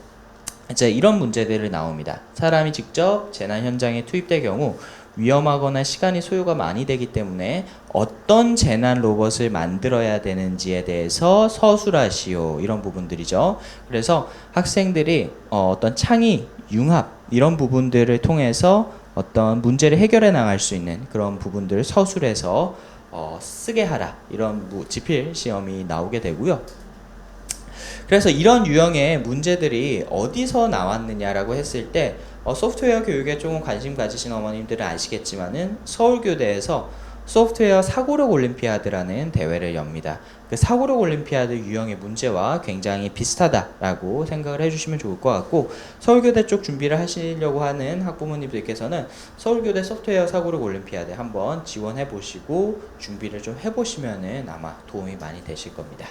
이제 이런 문제들이 나옵니다. 사람이 직접 재난 현장에 투입될 경우 위험하거나 시간이 소요가 많이 되기 때문에 어떤 재난 로봇을 만들어야 되는지에 대해서 서술하시오, 이런 부분들이죠. 그래서 학생들이 어떤 창의, 융합 이런 부분들을 통해서 어떤 문제를 해결해 나갈 수 있는 그런 부분들을 서술해서 쓰게 하라, 이런 지필 시험이 나오게 되고요. 그래서 이런 유형의 문제들이 어디서 나왔느냐라고 했을 때 소프트웨어 교육에 조금 관심 가지신 어머님들은 아시겠지만은 서울교대에서 소프트웨어 사고력 올림피아드라는 대회를 엽니다. 그 사고력 올림피아드 유형의 문제와 굉장히 비슷하다라고 생각을 해주시면 좋을 것 같고, 서울교대 쪽 준비를 하시려고 하는 학부모님들께서는 서울교대 소프트웨어 사고력 올림피아드 한번 지원해 보시고 준비를 좀 해보시면은 아마 도움이 많이 되실 겁니다.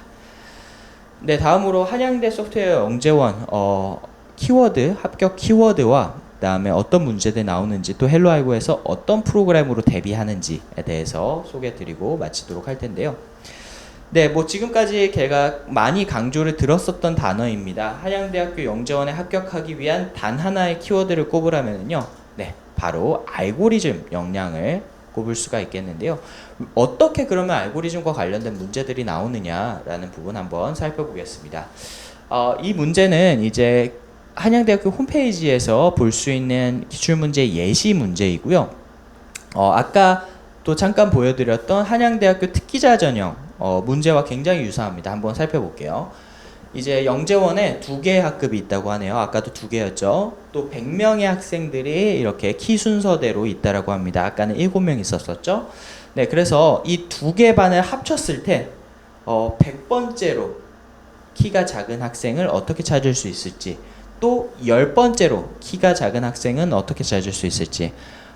네, 다음으로 한양대 소프트웨어 영재원 키워드, 합격 키워드와 그 다음에 어떤 문제들이 나오는지, 또 헬로아이고에서 어떤 프로그램으로 대비하는지에 대해서 소개해드리고 마치도록 할 텐데요. 네, 뭐 지금까지 제가 많이 강조를 들었었던 단어입니다. 한양대학교 영재원에 합격하기 위한 단 하나의 키워드를 꼽으라면요, 네, 바로 알고리즘 역량을 꼽을 수가 있겠는데요. 어떻게 그러면 알고리즘과 관련된 문제들이 나오느냐라는 부분 한번 살펴보겠습니다. 이 문제는 이제 한양대학교 홈페이지에서 볼 수 있는 기출문제 예시 문제이고요. 아까 또 잠깐 보여드렸던 한양대학교 특기자 전형 문제와 굉장히 유사합니다. 한번 살펴볼게요. 이제 영재원에 2개의 학급이 있다고 하네요. 아까도 2개였죠. 또 100명의 학생들이 이렇게 키 순서대로 있다라고 합니다. 아까는 7명 있었었죠. 네, 그래서 이 2개 반을 합쳤을 때 100번째로 키가 작은 학생을 어떻게 찾을 수 있을지, 또 10번째로 키가 작은 학생은 어떻게 찾을 수 있을지,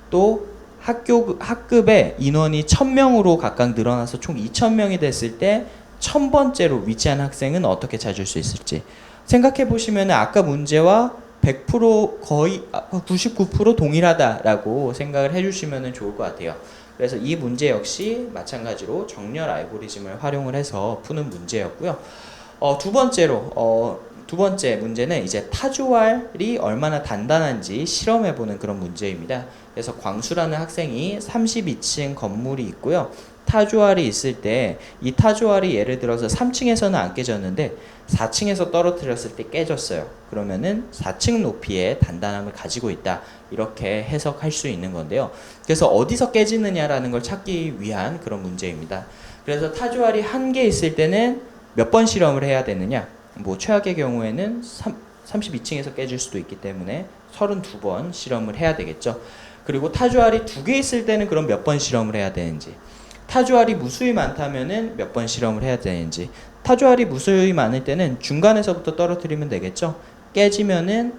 또 학급의 인원이 1000명으로 각각 늘어나서 총 2000명이 됐을 때 1000번째로 위치한 학생은 어떻게 찾을 수 있을지 생각해 보시면 아까 문제와 100% 거의 99% 동일하다라고 생각을 해주시면 좋을 것 같아요. 그래서 이 문제 역시 마찬가지로 정렬 알고리즘을 활용을 해서 푸는 문제였고요. 두 번째 문제는 이제 타조알이 얼마나 단단한지 실험해보는 그런 문제입니다. 그래서 광수라는 학생이 32층 건물이 있고요. 타조알이 있을 때 이 타조알이 예를 들어서 3층에서는 안 깨졌는데 4층에서 떨어뜨렸을 때 깨졌어요. 그러면은 4층 높이의 단단함을 가지고 있다, 이렇게 해석할 수 있는 건데요. 그래서 어디서 깨지느냐라는 걸 찾기 위한 그런 문제입니다. 그래서 타조알이 1개 있을 때는 몇 번 실험을 해야 되느냐, 뭐 최악의 경우에는 32층에서 깨질 수도 있기 때문에 32번 실험을 해야 되겠죠. 그리고 타조알이 2개 있을 때는 그럼 몇 번 실험을 해야 되는지, 타조알이 무수히 많다면은 몇 번 실험을 해야 되는지, 타조알이 무수히 많을 때는 중간에서부터 떨어뜨리면 되겠죠. 깨지면은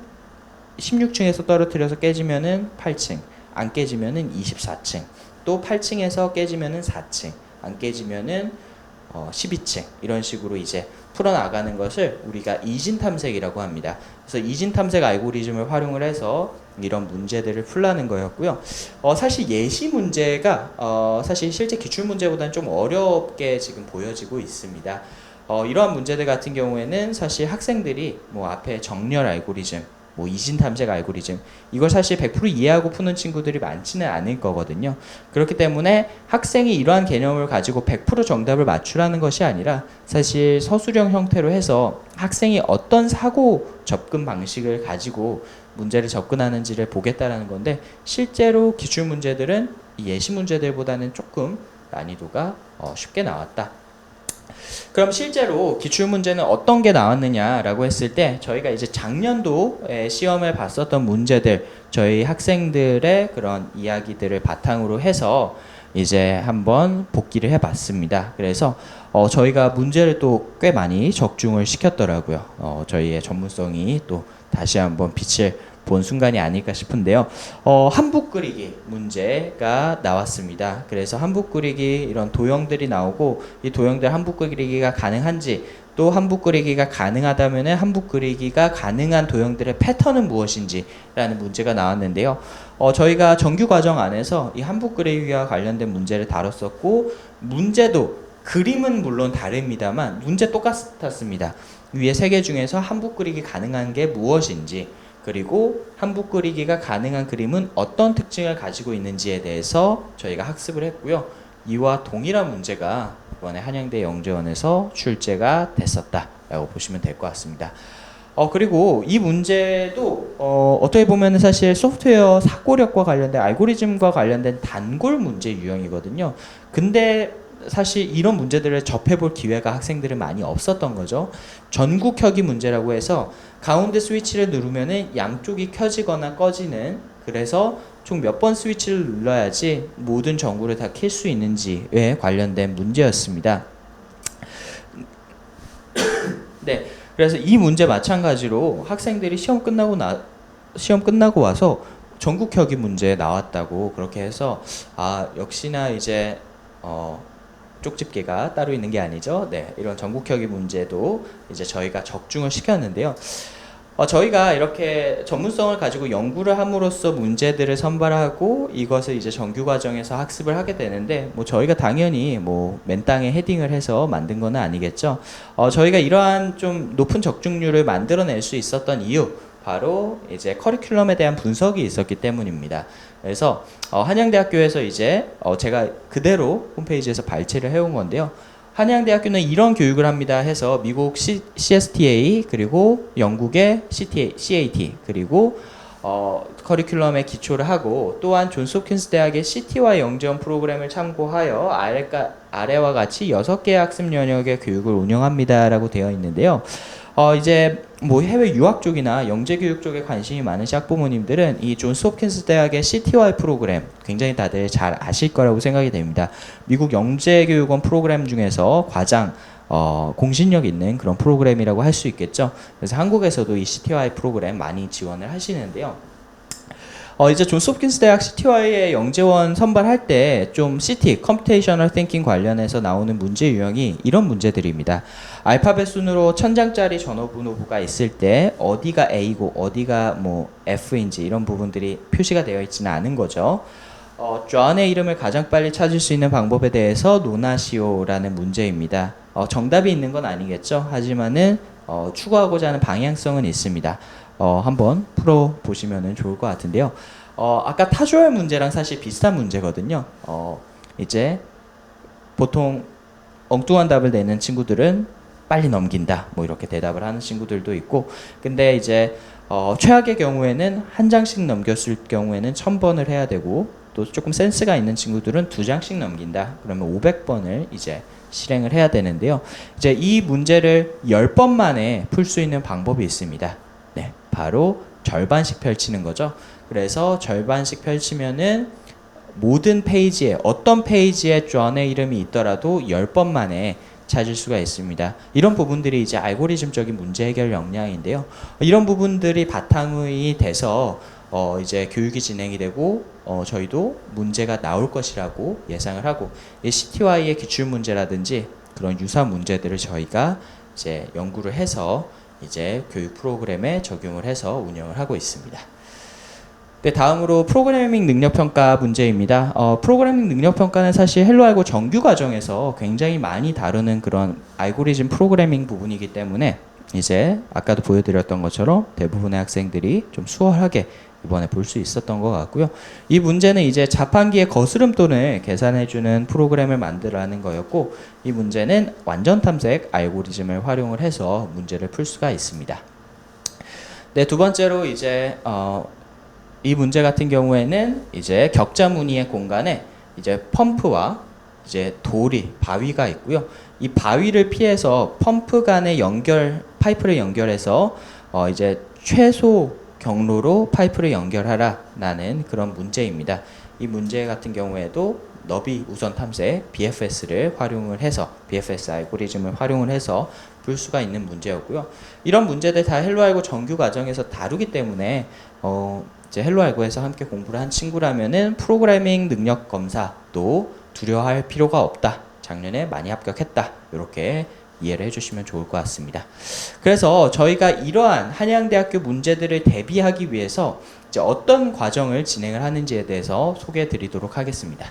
16층에서 떨어뜨려서 깨지면은 8층, 안 깨지면은 24층, 또 8층에서 깨지면은 4층, 안 깨지면은 12층, 이런 식으로 이제 풀어나가는 것을 우리가 이진 탐색이라고 합니다. 그래서 이진 탐색 알고리즘을 활용을 해서 이런 문제들을 풀라는 거였고요. 사실 예시 문제가 사실 실제 기출 문제보다는 좀 어렵게 지금 보여지고 있습니다. 이러한 문제들 같은 경우에는 사실 학생들이 뭐 앞에 정렬 알고리즘, 뭐 이진 탐색 알고리즘, 이걸 사실 100% 이해하고 푸는 친구들이 많지는 않을 거거든요. 그렇기 때문에 학생이 이러한 개념을 가지고 100% 정답을 맞추라는 것이 아니라 사실 서술형 형태로 해서 학생이 어떤 사고 접근 방식을 가지고 문제를 접근하는지를 보겠다라는 건데, 실제로 기출 문제들은 예시 문제들보다는 조금 난이도가 쉽게 나왔다. 그럼 실제로 기출문제는 어떤 게 나왔느냐라고 했을 때, 저희가 이제 작년도에 시험을 봤었던 문제들, 저희 학생들의 그런 이야기들을 바탕으로 해서 이제 한번 복기를 해봤습니다. 그래서 저희가 문제를 또 꽤 많이 적중을 시켰더라고요. 저희의 전문성이 또 다시 한번 빛을 본 순간이 아닐까 싶은데요. 한북 그리기 문제가 나왔습니다. 그래서 한북 그리기 이런 도형들이 나오고, 이 도형들 한북 그리기가 가능한지, 또 한북 그리기가 가능하다면 한북 그리기가 가능한 도형들의 패턴은 무엇인지라는 문제가 나왔는데요. 저희가 정규 과정 안에서 이 한북 그리기와 관련된 문제를 다뤘었고, 문제도 그림은 물론 다릅니다만 문제 똑같았습니다. 위에 세 개 중에서 한북 그리기 가능한 게 무엇인지, 그리고 한북 그리기가 가능한 그림은 어떤 특징을 가지고 있는지에 대해서 저희가 학습을 했고요. 이와 동일한 문제가 이번에 한양대 영재원에서 출제가 됐었다라고 보시면 될 것 같습니다. 그리고 이 문제도 어떻게 보면 사실 소프트웨어 사고력과 관련된, 알고리즘과 관련된 단골 문제 유형이거든요. 근데 사실 이런 문제들을 접해볼 기회가 학생들은 많이 없었던 거죠. 전구 켜기 문제라고 해서 가운데 스위치를 누르면은 양쪽이 켜지거나 꺼지는, 그래서 총 몇 번 스위치를 눌러야지 모든 전구를 다 켤 수 있는지에 관련된 문제였습니다. 네, 그래서 이 문제 마찬가지로 학생들이 시험 끝나고 와서 전구 켜기 문제 나왔다고 그렇게 해서 역시나 이제 쪽집게가 따로 있는 게 아니죠. 네, 이런 전국혁이 문제도 이제 저희가 적중을 시켰는데요. 저희가 이렇게 전문성을 가지고 연구를 함으로써 문제들을 선발하고 이것을 이제 정규 과정에서 학습을 하게 되는데, 뭐 저희가 당연히 뭐 맨땅에 헤딩을 해서 만든 건 아니겠죠. 저희가 이러한 좀 높은 적중률을 만들어낼 수 있었던 이유, 바로 이제 커리큘럼에 대한 분석이 있었기 때문입니다. 그래서 한양대학교에서 이제 제가 그대로 홈페이지에서 발췌를 해온 건데요. 한양대학교는 이런 교육을 합니다 해서 미국 CSTA, 그리고 영국의 CAT, 그리고 커리큘럼에 기초를 하고, 또한 존스 홉킨스 대학의 CT와 영재원 프로그램을 참고하여 아래와 같이 6개의 학습 영역의 교육을 운영합니다라고 되어 있는데요. 이제 뭐 해외 유학 쪽이나 영재 교육 쪽에 관심이 많으신 학부모님들은 이 존스 홉킨스 대학의 CTY 프로그램 굉장히 다들 잘 아실 거라고 생각이 됩니다. 미국 영재교육원 프로그램 중에서 가장 공신력 있는 그런 프로그램이라고 할 수 있겠죠. 그래서 한국에서도 이 CTY 프로그램 많이 지원을 하시는데요. 이제 존스 홉킨스 대학 CTY의 영재원 선발할 때 좀 CT, Computational Thinking 관련해서 나오는 문제 유형이 이런 문제들입니다. 알파벳 순으로 1000장짜리 전화번호부가 있을 때 어디가 A고 어디가 뭐 F인지 이런 부분들이 표시가 되어 있지는 않은 거죠. 존의 이름을 가장 빨리 찾을 수 있는 방법에 대해서 논하시오라는 문제입니다. 정답이 있는 건 아니겠죠. 하지만은 추구하고자 하는 방향성은 있습니다. 한번 풀어보시면 좋을 것 같은데요. 아까 타조열 문제랑 사실 비슷한 문제거든요. 이제 보통 엉뚱한 답을 내는 친구들은 빨리 넘긴다, 뭐 이렇게 대답을 하는 친구들도 있고, 근데 이제 최악의 경우에는 한 장씩 넘겼을 경우에는 1000번을 해야 되고, 또 조금 센스가 있는 친구들은 2장씩 넘긴다, 그러면 500번을 이제 실행을 해야 되는데요. 이제 이 문제를 10번 만에 풀 수 있는 방법이 있습니다. 네, 바로 절반씩 펼치는 거죠. 그래서 절반씩 펼치면은 모든 페이지에, 어떤 페이지에 존의 이름이 있더라도 10번 만에 찾을 수가 있습니다. 이런 부분들이 이제 알고리즘적인 문제 해결 역량인데요. 이런 부분들이 바탕이 돼서 이제 교육이 진행이 되고 저희도 문제가 나올 것이라고 예상을 하고 이 CTY의 기출 문제라든지 그런 유사 문제들을 저희가 이제 연구를 해서 이제 교육 프로그램에 적용을 해서 운영을 하고 있습니다. 네, 다음으로 프로그래밍 능력 평가 문제입니다. 프로그래밍 능력 평가는 사실 헬로 알고 정규 과정에서 굉장히 많이 다루는 그런 알고리즘 프로그래밍 부분이기 때문에 이제 아까도 보여드렸던 것처럼 대부분의 학생들이 좀 수월하게 이번에 볼 수 있었던 것 같고요. 이 문제는 이제 자판기의 거스름돈을 계산해주는 프로그램을 만들라는 거였고, 이 문제는 완전 탐색 알고리즘을 활용을 해서 문제를 풀 수가 있습니다. 네, 두 번째로 이제 이 문제 같은 경우에는 이제 격자 무늬의 공간에 이제 펌프와 이제 돌이 바위가 있고요. 이 바위를 피해서 펌프 간의 파이프를 연결해서 이제 최소 경로로 파이프를 연결하라라는 그런 문제입니다. 이 문제 같은 경우에도 너비 우선 탐색 BFS를 활용을 해서 BFS 알고리즘을 활용을 해서 풀 수가 있는 문제였고요. 이런 문제들 다 헬로 알고 정규 과정에서 다루기 때문에 이제 헬로 알고에서 함께 공부를 한 친구라면은 프로그래밍 능력 검사도 두려워할 필요가 없다. 작년에 많이 합격했다. 이렇게 이해를 해주시면 좋을 것 같습니다. 그래서 저희가 이러한 한양대학교 문제들을 대비하기 위해서 이제 어떤 과정을 진행을 하는지에 대해서 소개해 드리도록 하겠습니다.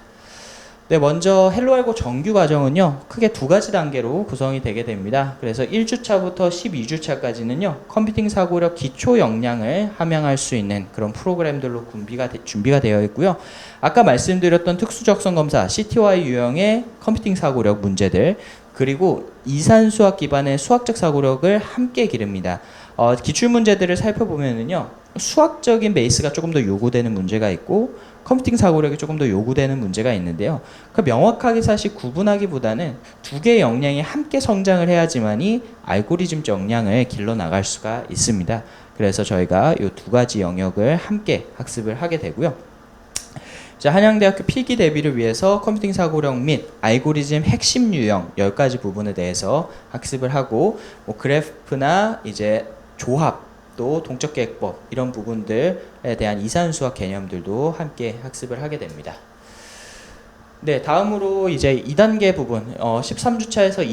네, 먼저 헬로 알고 정규 과정은요, 크게 두 가지 단계로 구성이 되게 됩니다. 그래서 1주차부터 12주차까지는요, 컴퓨팅 사고력 기초 역량을 함양할 수 있는 그런 프로그램들로 준비가 되어 있고요. 아까 말씀드렸던 특수적성 검사, CTY 유형의 컴퓨팅 사고력 문제들, 그리고 이산수학 기반의 수학적 사고력을 함께 기릅니다. 기출 문제들을 살펴보면은요, 수학적인 베이스가 조금 더 요구되는 문제가 있고 컴퓨팅 사고력이 조금 더 요구되는 문제가 있는데요. 그 명확하게 사실 구분하기보다는 두 개의 역량이 함께 성장을 해야지만이 알고리즘 역량을 길러 나갈 수가 있습니다. 그래서 저희가 이 두 가지 영역을 함께 학습을 하게 되고요. 자, 한양대학교 필기 대비를 위해서 컴퓨팅 사고력 및 알고리즘 핵심 유형 10가지 부분에 대해서 학습을 하고 뭐 그래프나 이제 조합 또 동적 계획법 이런 부분들에 대한 이산수학 개념들도 함께 학습을 하게 됩니다. 네, 다음으로 이제 2단계 부분 13주차에서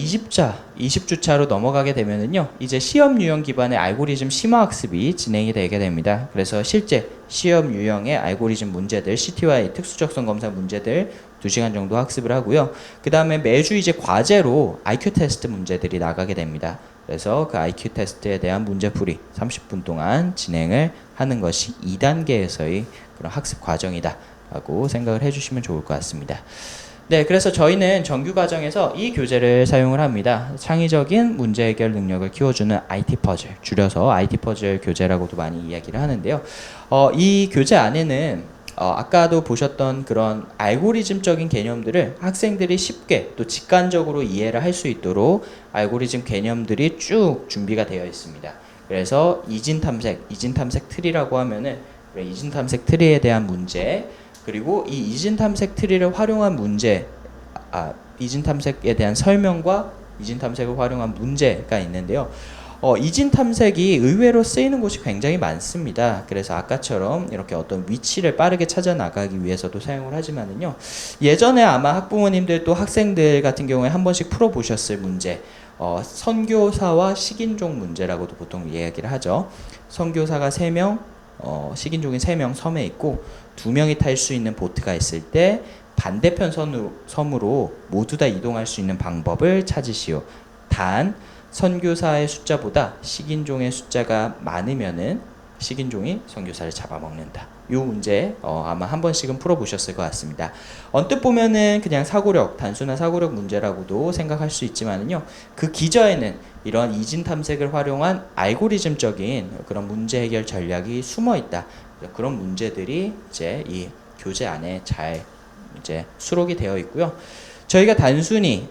20주차로 넘어가게 되면은요, 이제 시험 유형 기반의 알고리즘 심화 학습이 진행이 되게 됩니다. 그래서 실제 시험 유형의 알고리즘 문제들, CTY 특수적성 검사 문제들 2시간 정도 학습을 하고요. 그 다음에 매주 이제 과제로 IQ 테스트 문제들이 나가게 됩니다. 그래서 그 IQ 테스트에 대한 문제풀이 30분 동안 진행을 하는 것이 2단계에서의 그런 학습 과정이다 라고 생각을 해주시면 좋을 것 같습니다. 네, 그래서 저희는 정규 과정에서 이 교재를 사용을 합니다. 창의적인 문제 해결 능력을 키워주는 IT 퍼즐, 줄여서 IT 퍼즐 교재라고도 많이 이야기를 하는데요. 이 교재 안에는 아까도 보셨던 그런 알고리즘적인 개념들을 학생들이 쉽게 또 직관적으로 이해를 할 수 있도록 알고리즘 개념들이 쭉 준비가 되어 있습니다. 그래서 이진 탐색 트리라고 하면은 이진 탐색 트리에 대한 문제, 그리고 이 이진 탐색 트리를 활용한 문제, 이진 탐색에 대한 설명과 이진 탐색을 활용한 문제가 있는데요. 이진 탐색이 의외로 쓰이는 곳이 굉장히 많습니다. 그래서 아까처럼 이렇게 어떤 위치를 빠르게 찾아 나가기 위해서도 사용을 하지만은요, 예전에 아마 학부모님들 또 학생들 같은 경우에 한 번씩 풀어보셨을 문제, 선교사와 식인종 문제라고도 보통 이야기를 하죠. 선교사가 3명, 식인종이 3명 섬에 있고 2명이 탈 수 있는 보트가 있을 때 반대편 섬으로 모두 다 이동할 수 있는 방법을 찾으시오. 단 선교사의 숫자보다 식인종의 숫자가 많으면은 식인종이 선교사를 잡아먹는다. 이 문제 아마 한 번씩은 풀어보셨을 것 같습니다. 언뜻 보면은 그냥 단순한 사고력 문제라고도 생각할 수 있지만은요, 그 기저에는 이런 이진 탐색을 활용한 알고리즘적인 그런 문제 해결 전략이 숨어 있다. 그런 문제들이 이제 이 교재 안에 잘 이제 수록이 되어 있고요. 저희가 단순히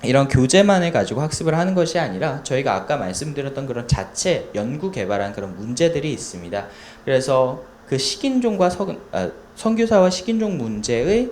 이런 교재만을 가지고 학습을 하는 것이 아니라 저희가 아까 말씀드렸던 그런 자체 연구 개발한 그런 문제들이 있습니다. 그래서 그 식인종과 선교사와 식인종 문제의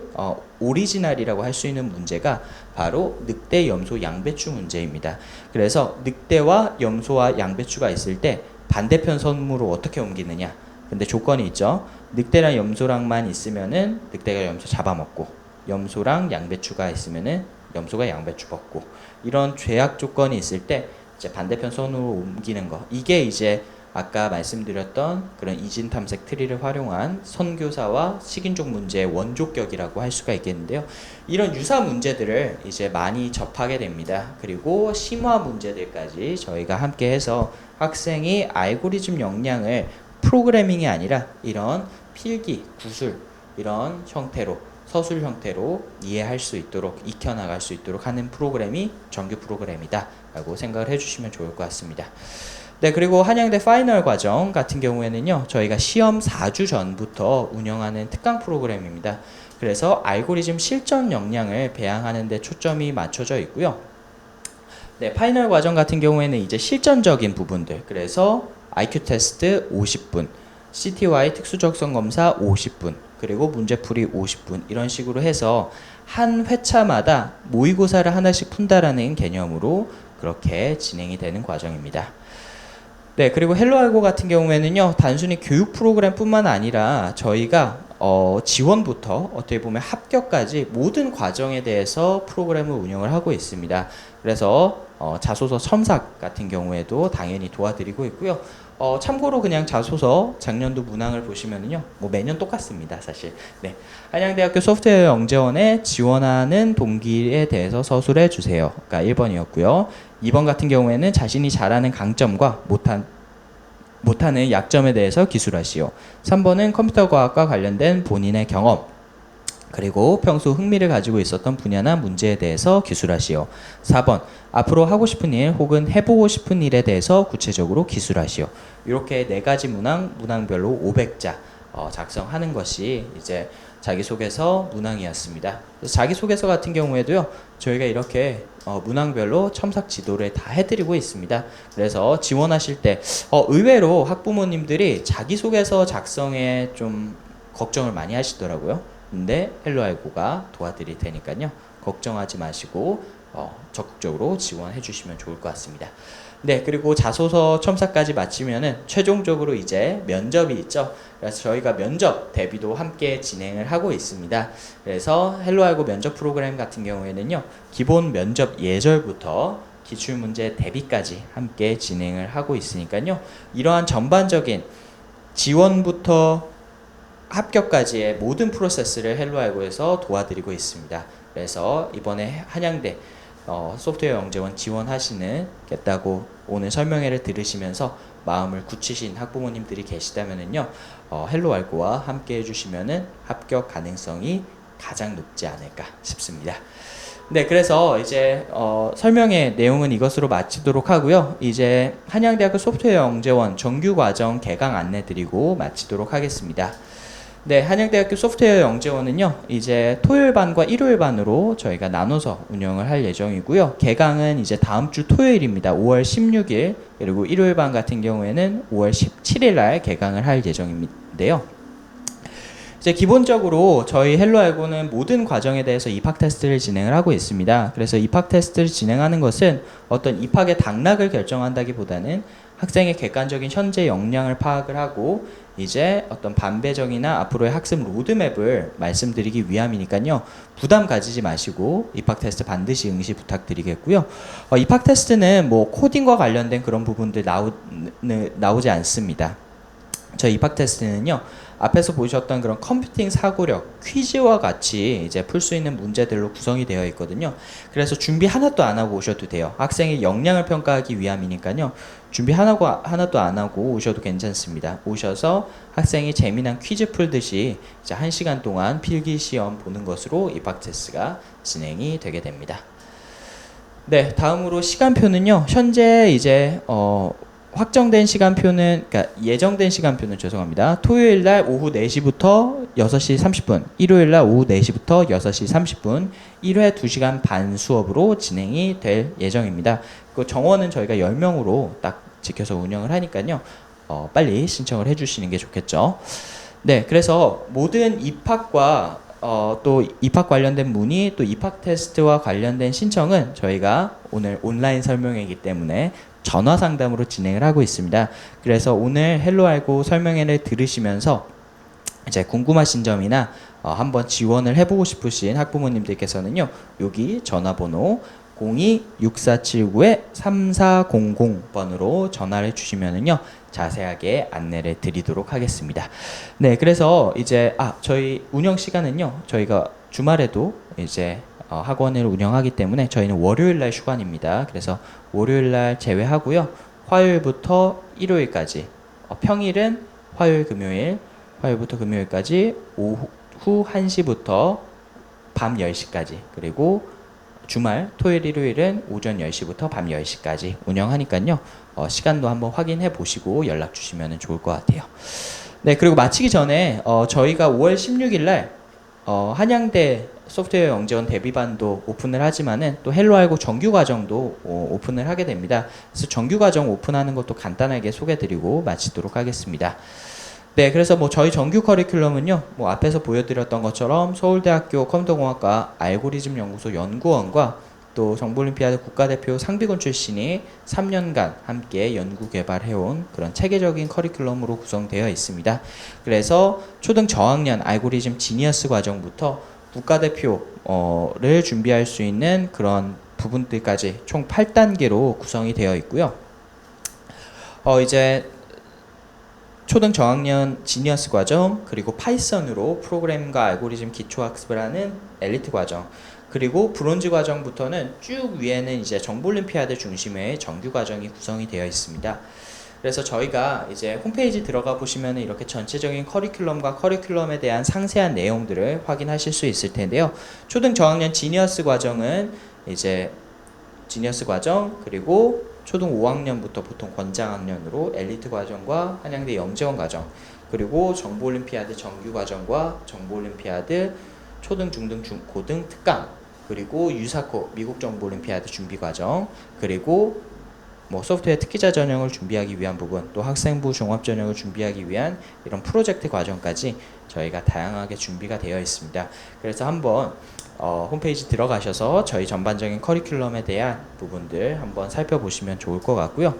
오리지널이라고 할 수 있는 문제가 바로 늑대, 염소, 양배추 문제입니다. 그래서 늑대와 염소와 양배추가 있을 때 반대편 섬으로 어떻게 옮기느냐, 근데 조건이 있죠. 늑대랑 염소랑만 있으면은 늑대가 염소 잡아먹고, 염소랑 양배추가 있으면은 염소가 양배추 먹고, 이런 죄악 조건이 있을 때 이제 반대편 선으로 옮기는 거. 이게 이제 아까 말씀드렸던 그런 이진 탐색 트리를 활용한 선교사와 식인종 문제의 원조격이라고 할 수가 있겠는데요. 이런 유사 문제들을 이제 많이 접하게 됩니다. 그리고 심화 문제들까지 저희가 함께 해서 학생이 알고리즘 역량을 프로그래밍이 아니라 이런 필기, 구술 이런 형태로, 서술 형태로 이해할 수 있도록, 익혀나갈 수 있도록 하는 프로그램이 정규 프로그램이다 라고 생각을 해주시면 좋을 것 같습니다. 네, 그리고 한양대 파이널 과정 같은 경우에는요, 저희가 시험 4주 전부터 운영하는 특강 프로그램입니다. 그래서 알고리즘 실전 역량을 배양하는 데 초점이 맞춰져 있고요. 네, 파이널 과정 같은 경우에는 이제 실전적인 부분들, 그래서 IQ 테스트 50분, CTY 특수적성 검사 50분, 그리고 문제풀이 50분, 이런 식으로 해서 한 회차마다 모의고사를 하나씩 푼다라는 개념으로 그렇게 진행이 되는 과정입니다. 네, 그리고 헬로알고 같은 경우에는요, 단순히 교육 프로그램뿐만 아니라 저희가 지원부터 어떻게 보면 합격까지 모든 과정에 대해서 프로그램을 운영을 하고 있습니다. 그래서 자소서 첨삭 같은 경우에도 당연히 도와드리고 있고요. 참고로 그냥 자소서 작년도 문항을 보시면은요, 뭐 매년 똑같습니다, 사실. 네, 한양대학교 소프트웨어 영재원에 지원하는 동기에 대해서 서술해 주세요. 그러니까 1번이었고요. 2번 같은 경우에는 자신이 잘하는 강점과 못하는 약점에 대해서 기술하시오. 3번은 컴퓨터 과학과 관련된 본인의 경험, 그리고 평소 흥미를 가지고 있었던 분야나 문제에 대해서 기술하시오. 4번, 앞으로 하고 싶은 일 혹은 해보고 싶은 일에 대해서 구체적으로 기술하시오. 이렇게 4가지 문항별로 500자 작성하는 것이 이제 자기소개서 문항이었습니다. 그래서 자기소개서 같은 경우에도요, 저희가 이렇게 문항별로 첨삭 지도를 다 해드리고 있습니다. 그래서 지원하실 때 의외로 학부모님들이 자기소개서 작성에 좀 걱정을 많이 하시더라고요. 근데 헬로알고가 도와드릴 테니까요, 걱정하지 마시고 적극적으로 지원해 주시면 좋을 것 같습니다. 네, 그리고 자소서 첨삭까지 마치면은 최종적으로 이제 면접이 있죠. 그래서 저희가 면접 대비도 함께 진행을 하고 있습니다. 그래서 헬로알고 면접 프로그램 같은 경우에는요, 기본 면접 예절부터 기출문제 대비까지 함께 진행을 하고 있으니까요, 이러한 전반적인 지원부터 합격까지의 모든 프로세스를 헬로알고에서 도와드리고 있습니다. 그래서 이번에 한양대 소프트웨어 영재원 지원하시겠다고 오늘 설명회를 들으시면서 마음을 굳히신 학부모님들이 계시다면은요, 헬로알고와 함께 해주시면은 합격 가능성이 가장 높지 않을까 싶습니다. 네, 그래서 이제 설명의 내용은 이것으로 마치도록 하고요. 이제 한양대학교 소프트웨어 영재원 정규 과정 개강 안내 드리고 마치도록 하겠습니다. 네, 한양대학교 소프트웨어 영재원은요, 이제 토요일 반과 일요일 반으로 저희가 나눠서 운영을 할 예정이고요. 개강은 이제 다음 주 토요일입니다. 5월 16일, 그리고 일요일 반 같은 경우에는 5월 17일 날 개강을 할 예정인데요. 이제 기본적으로 저희 헬로알고는 모든 과정에 대해서 입학 테스트를 진행을 하고 있습니다. 그래서 입학 테스트를 진행하는 것은 어떤 입학의 당락을 결정한다기보다는 학생의 객관적인 현재 역량을 파악을 하고 이제 어떤 반배정이나 앞으로의 학습 로드맵을 말씀드리기 위함이니까요, 부담 가지지 마시고 입학 테스트 반드시 응시 부탁드리겠고요. 입학 테스트는 뭐 코딩과 관련된 그런 부분들 나오지 않습니다. 저희 입학 테스트는요, 앞에서 보셨던 그런 컴퓨팅 사고력, 퀴즈와 같이 이제 풀 수 있는 문제들로 구성이 되어 있거든요. 그래서 준비 하나도 안 하고 오셔도 돼요. 학생의 역량을 평가하기 위함이니까요, 준비 하나도 안 하고 오셔도 괜찮습니다. 오셔서 학생이 재미난 퀴즈 풀듯이 이제 1시간 동안 필기 시험 보는 것으로 입학 테스트가 진행이 되게 됩니다. 네, 다음으로 시간표는요, 현재 이제 확정된 시간표는, 그러니까 예정된 시간표는 죄송합니다. 토요일 날 오후 4시부터 6시 30분, 일요일 날 오후 4시부터 6시 30분, 1회 2시간 반 수업으로 진행이 될 예정입니다. 그 정원은 저희가 10명으로 딱 지켜서 운영을 하니까요, 빨리 신청을 해주시는 게 좋겠죠. 네, 그래서 모든 입학과 또 입학 관련된 문의, 또 입학 테스트와 관련된 신청은 저희가 오늘 온라인 설명회이기 때문에 전화 상담으로 진행을 하고 있습니다. 그래서 오늘 헬로 알고 설명회를 들으시면서 이제 궁금하신 점이나 한번 지원을 해보고 싶으신 학부모님들께서는요, 여기 전화번호 02-6479-3400번으로 전화를 주시면은요, 자세하게 안내를 드리도록 하겠습니다. 네, 그래서 이제 저희 운영 시간은요, 저희가 주말에도 이제 학원을 운영하기 때문에 저희는 월요일 날 휴관입니다. 그래서 월요일 날 제외하고요, 화요일부터 일요일까지, 평일은 화요일, 금요일, 화요일부터 금요일까지 오후 1시부터 밤 10시까지, 그리고 주말 토요일 일요일은 오전 10시부터 밤 10시까지 운영하니까요, 시간도 한번 확인해 보시고 연락 주시면 좋을 것 같아요. 네, 그리고 마치기 전에 저희가 5월 16일 날 한양대 소프트웨어 영재원 데뷔반도 오픈을 하지만은 또 헬로 알고 정규 과정도 오픈을 하게 됩니다. 그래서 정규 과정 오픈하는 것도 간단하게 소개드리고 마치도록 하겠습니다. 네, 그래서 뭐 저희 정규 커리큘럼은요, 뭐 앞에서 보여드렸던 것처럼 서울대학교 컴퓨터공학과 알고리즘 연구소 연구원과 또 정보올림피아드 국가대표 상비군 출신이 3년간 함께 연구 개발해온 그런 체계적인 커리큘럼으로 구성되어 있습니다. 그래서 초등 저학년 알고리즘 지니어스 과정부터 국가대표를 준비할 수 있는 그런 부분들까지 총 8단계로 구성이 되어 있고요. 이제 초등 저학년 지니어스 과정, 그리고 파이썬으로 프로그램과 알고리즘 기초 학습을 하는 엘리트 과정, 그리고 브론즈 과정부터는 쭉 위에는 이제 정보올림피아드 중심의 정규 과정이 구성이 되어 있습니다. 그래서 저희가 이제 홈페이지 들어가 보시면 이렇게 전체적인 커리큘럼과 커리큘럼에 대한 상세한 내용들을 확인하실 수 있을 텐데요. 초등 저학년 지니어스 과정은 이제 지니어스 과정, 그리고 초등 5학년부터 보통 권장학년으로 엘리트 과정과 한양대 영재원 과정, 그리고 정보올림피아드 정규 과정과 정보올림피아드 초등, 중등, 고등 특강, 그리고 유사코 미국 정보올림피아드 준비 과정, 그리고 뭐 소프트웨어 특기자 전형을 준비하기 위한 부분, 또 학생부 종합 전형을 준비하기 위한 이런 프로젝트 과정까지 저희가 다양하게 준비가 되어 있습니다. 그래서 한번 홈페이지 들어가셔서 저희 전반적인 커리큘럼에 대한 부분들 한번 살펴보시면 좋을 것 같고요.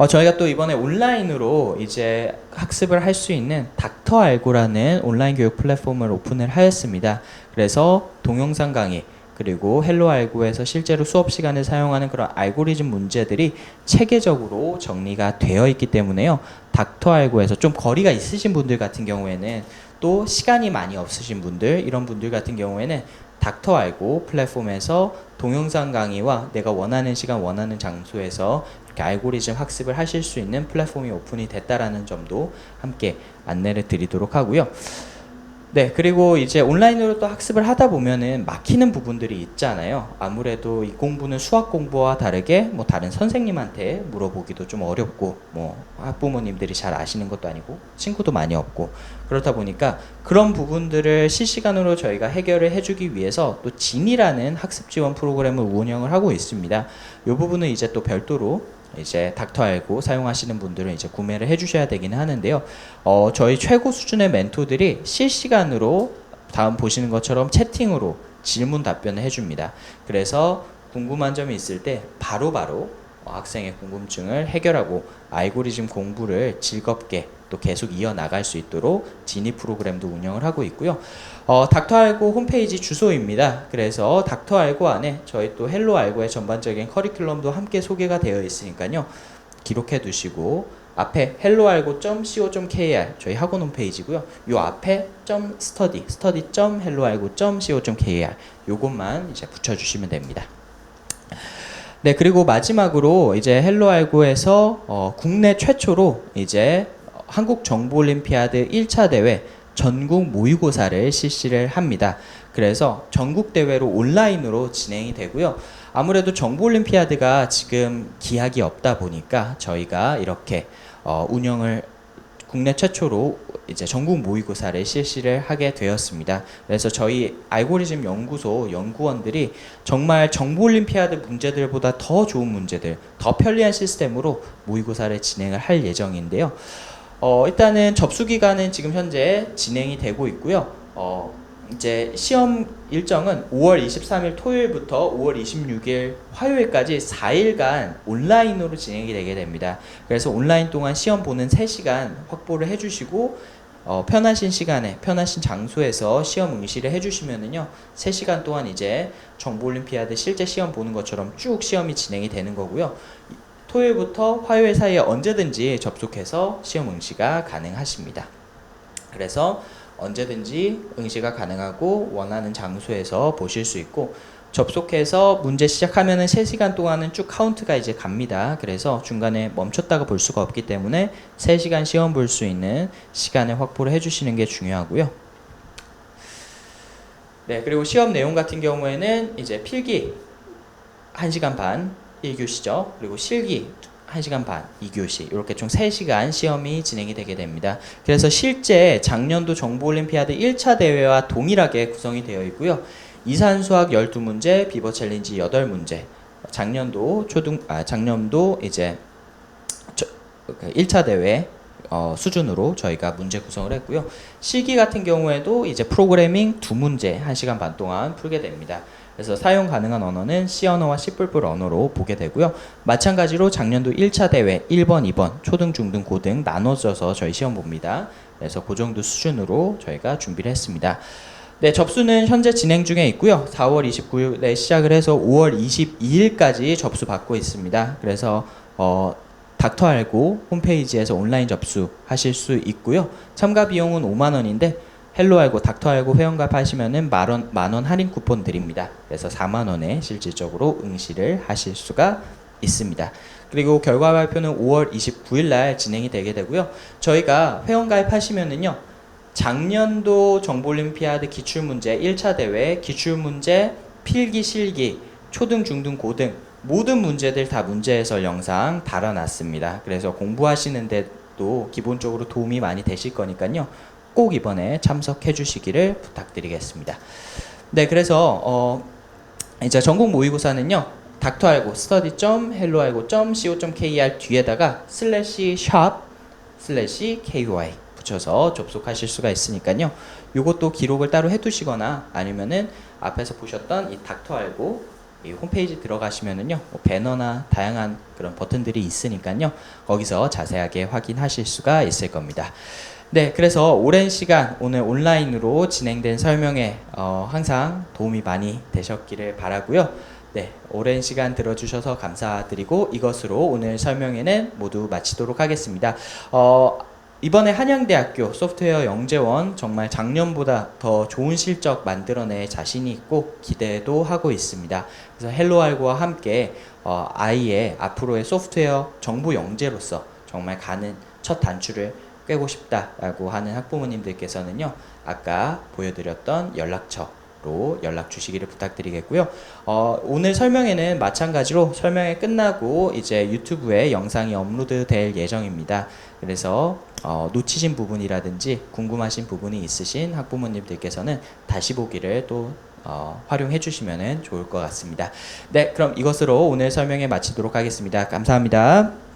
저희가 또 이번에 온라인으로 이제 학습을 할 수 있는 닥터 알고라는 온라인 교육 플랫폼을 오픈을 하였습니다. 그래서 동영상 강의, 그리고 헬로 알고에서 실제로 수업 시간에 사용하는 그런 알고리즘 문제들이 체계적으로 정리가 되어 있기 때문에요, 닥터 알고에서 좀 거리가 있으신 분들 같은 경우에는, 또 시간이 많이 없으신 분들, 이런 분들 같은 경우에는 닥터 알고 플랫폼에서 동영상 강의와 내가 원하는 시간 원하는 장소에서 이렇게 알고리즘 학습을 하실 수 있는 플랫폼이 오픈이 됐다라는 점도 함께 안내를 드리도록 하고요. 네, 그리고 이제 온라인으로 또 학습을 하다 보면은 막히는 부분들이 있잖아요. 아무래도 이 공부는 수학 공부와 다르게 뭐 다른 선생님한테 물어보기도 좀 어렵고, 뭐 학부모님들이 잘 아시는 것도 아니고 친구도 많이 없고, 그렇다 보니까 그런 부분들을 실시간으로 저희가 해결을 해주기 위해서 또 진이라는 학습 지원 프로그램을 운영을 하고 있습니다. 이 부분은 이제 또 별도로 이제 닥터 알고 사용하시는 분들은 이제 구매를 해주셔야 되기는 하는데요. 저희 최고 수준의 멘토들이 실시간으로 다음 보시는 것처럼 채팅으로 질문 답변을 해줍니다. 그래서 궁금한 점이 있을 때 바로바로 학생의 궁금증을 해결하고 알고리즘 공부를 즐겁게 또 계속 이어나갈 수 있도록 진입 프로그램도 운영을 하고 있고요. 닥터 알고 홈페이지 주소입니다. 그래서 닥터 알고 안에 저희 또 헬로 알고의 전반적인 커리큘럼도 함께 소개가 되어 있으니까요, 기록해 두시고 앞에 helloalgo.co.kr 저희 학원 홈페이지고요. 요 앞에 study.helloalgo.co.kr 요것만 이제 붙여주시면 됩니다. 네, 그리고 마지막으로 이제 헬로알고에서 국내 최초로 이제 한국정보올림피아드 1차 대회 전국 모의고사를 실시를 합니다. 그래서 전국 대회로 온라인으로 진행이 되고요. 아무래도 정보올림피아드가 지금 기약이 없다 보니까 저희가 이렇게 운영을 국내 최초로 이제 전국 모의고사를 실시를 하게 되었습니다. 그래서 저희 알고리즘 연구소 연구원들이 정말 정보올림피아드 문제들보다 더 좋은 문제들, 더 편리한 시스템으로 모의고사를 진행을 할 예정인데요. 일단은 접수 기간은 지금 현재 진행이 되고 있고요. 이제 시험 일정은 5월 23일 토요일부터 5월 26일 화요일까지 4일간 온라인으로 진행이 되게 됩니다. 그래서 온라인 동안 시험 보는 3시간 확보를 해주시고 편하신 시간에 편하신 장소에서 시험 응시를 해주시면은요 3시간 동안 이제 정보올림피아드 실제 시험 보는 것처럼 쭉 시험이 진행이 되는 거고요. 토요일부터 화요일 사이에 언제든지 접속해서 시험 응시가 가능하십니다. 그래서 언제든지 응시가 가능하고 원하는 장소에서 보실 수 있고 접속해서 문제 시작하면은 3시간 동안은 쭉 카운트가 이제 갑니다. 그래서 중간에 멈췄다가 볼 수가 없기 때문에 3시간 시험 볼 수 있는 시간을 확보를 해주시는 게 중요하고요. 네, 그리고 시험 내용 같은 경우에는 이제 필기 1시간 반 1교시죠. 그리고 실기 1시간 반 2교시 이렇게 총 3시간 시험이 진행이 되게 됩니다. 그래서 실제 작년도 정보올림피아드 1차 대회와 동일하게 구성이 되어 있고요. 이산수학 12문제, 비버 챌린지 8문제. 작년도 작년도 이제 1차 대회 수준으로 저희가 문제 구성을 했고요. 실기 같은 경우에도 이제 프로그래밍 2문제 1시간 반 동안 풀게 됩니다. 그래서 사용 가능한 언어는 C 언어와 C++ 언어로 보게 되고요. 마찬가지로 작년도 1차 대회 1번, 2번, 초등, 중등, 고등 나눠져서 저희 시험 봅니다. 그래서 그 정도 수준으로 저희가 준비를 했습니다. 네, 접수는 현재 진행 중에 있고요. 4월 29일에 시작을 해서 5월 22일까지 접수 받고 있습니다. 그래서 닥터알고 홈페이지에서 온라인 접수하실 수 있고요. 참가 비용은 5만 원인데 헬로알고 닥터알고 회원가입 하시면은 만원 할인 쿠폰 드립니다. 그래서 4만 원에 실질적으로 응시를 하실 수가 있습니다. 그리고 결과 발표는 5월 29일 날 진행이 되게 되고요. 저희가 회원가입 하시면은요. 작년도 정보올림피아드 기출문제 1차 대회 기출문제 필기 실기 초등 중등 고등 모든 문제들 다 문제 해설 영상 달아놨습니다. 그래서 공부하시는데도 기본적으로 도움이 많이 되실 거니까요. 꼭 이번에 참석해 주시기를 부탁드리겠습니다. 네, 그래서 이제 전국 모의고사는요. 닥터알고 study.helloalgo.co.kr 뒤에다가 /shop/ky 붙여서 접속하실 수가 있으니까요. 요것도 기록을 따로 해두시거나 아니면은 앞에서 보셨던 이 닥터알고 이 홈페이지 들어가시면은요. 배너나 다양한 그런 버튼들이 있으니까요. 거기서 자세하게 확인하실 수가 있을 겁니다. 네, 그래서 오랜 시간 오늘 온라인으로 진행된 설명에 항상 도움이 많이 되셨기를 바라고요. 네, 오랜 시간 들어주셔서 감사드리고 이것으로 오늘 설명회는 모두 마치도록 하겠습니다. 이번에 한양대학교 소프트웨어 영재원 정말 작년보다 더 좋은 실적 만들어낼 자신이 있고 기대도 하고 있습니다. 그래서 헬로알고와 함께 아이의 앞으로의 소프트웨어 정보 영재로서 정말 가는 첫 단추를 꿰고 싶다라고 하는 학부모님들께서는요. 아까 보여드렸던 연락처로 연락 주시기를 부탁드리겠고요. 오늘 설명회는 마찬가지로 설명회 끝나고 이제 유튜브에 영상이 업로드 될 예정입니다. 그래서 놓치신 부분이라든지 궁금하신 부분이 있으신 학부모님들께서는 다시 보기를 또 활용해 주시면 좋을 것 같습니다. 네, 그럼 이것으로 오늘 설명회 마치도록 하겠습니다. 감사합니다.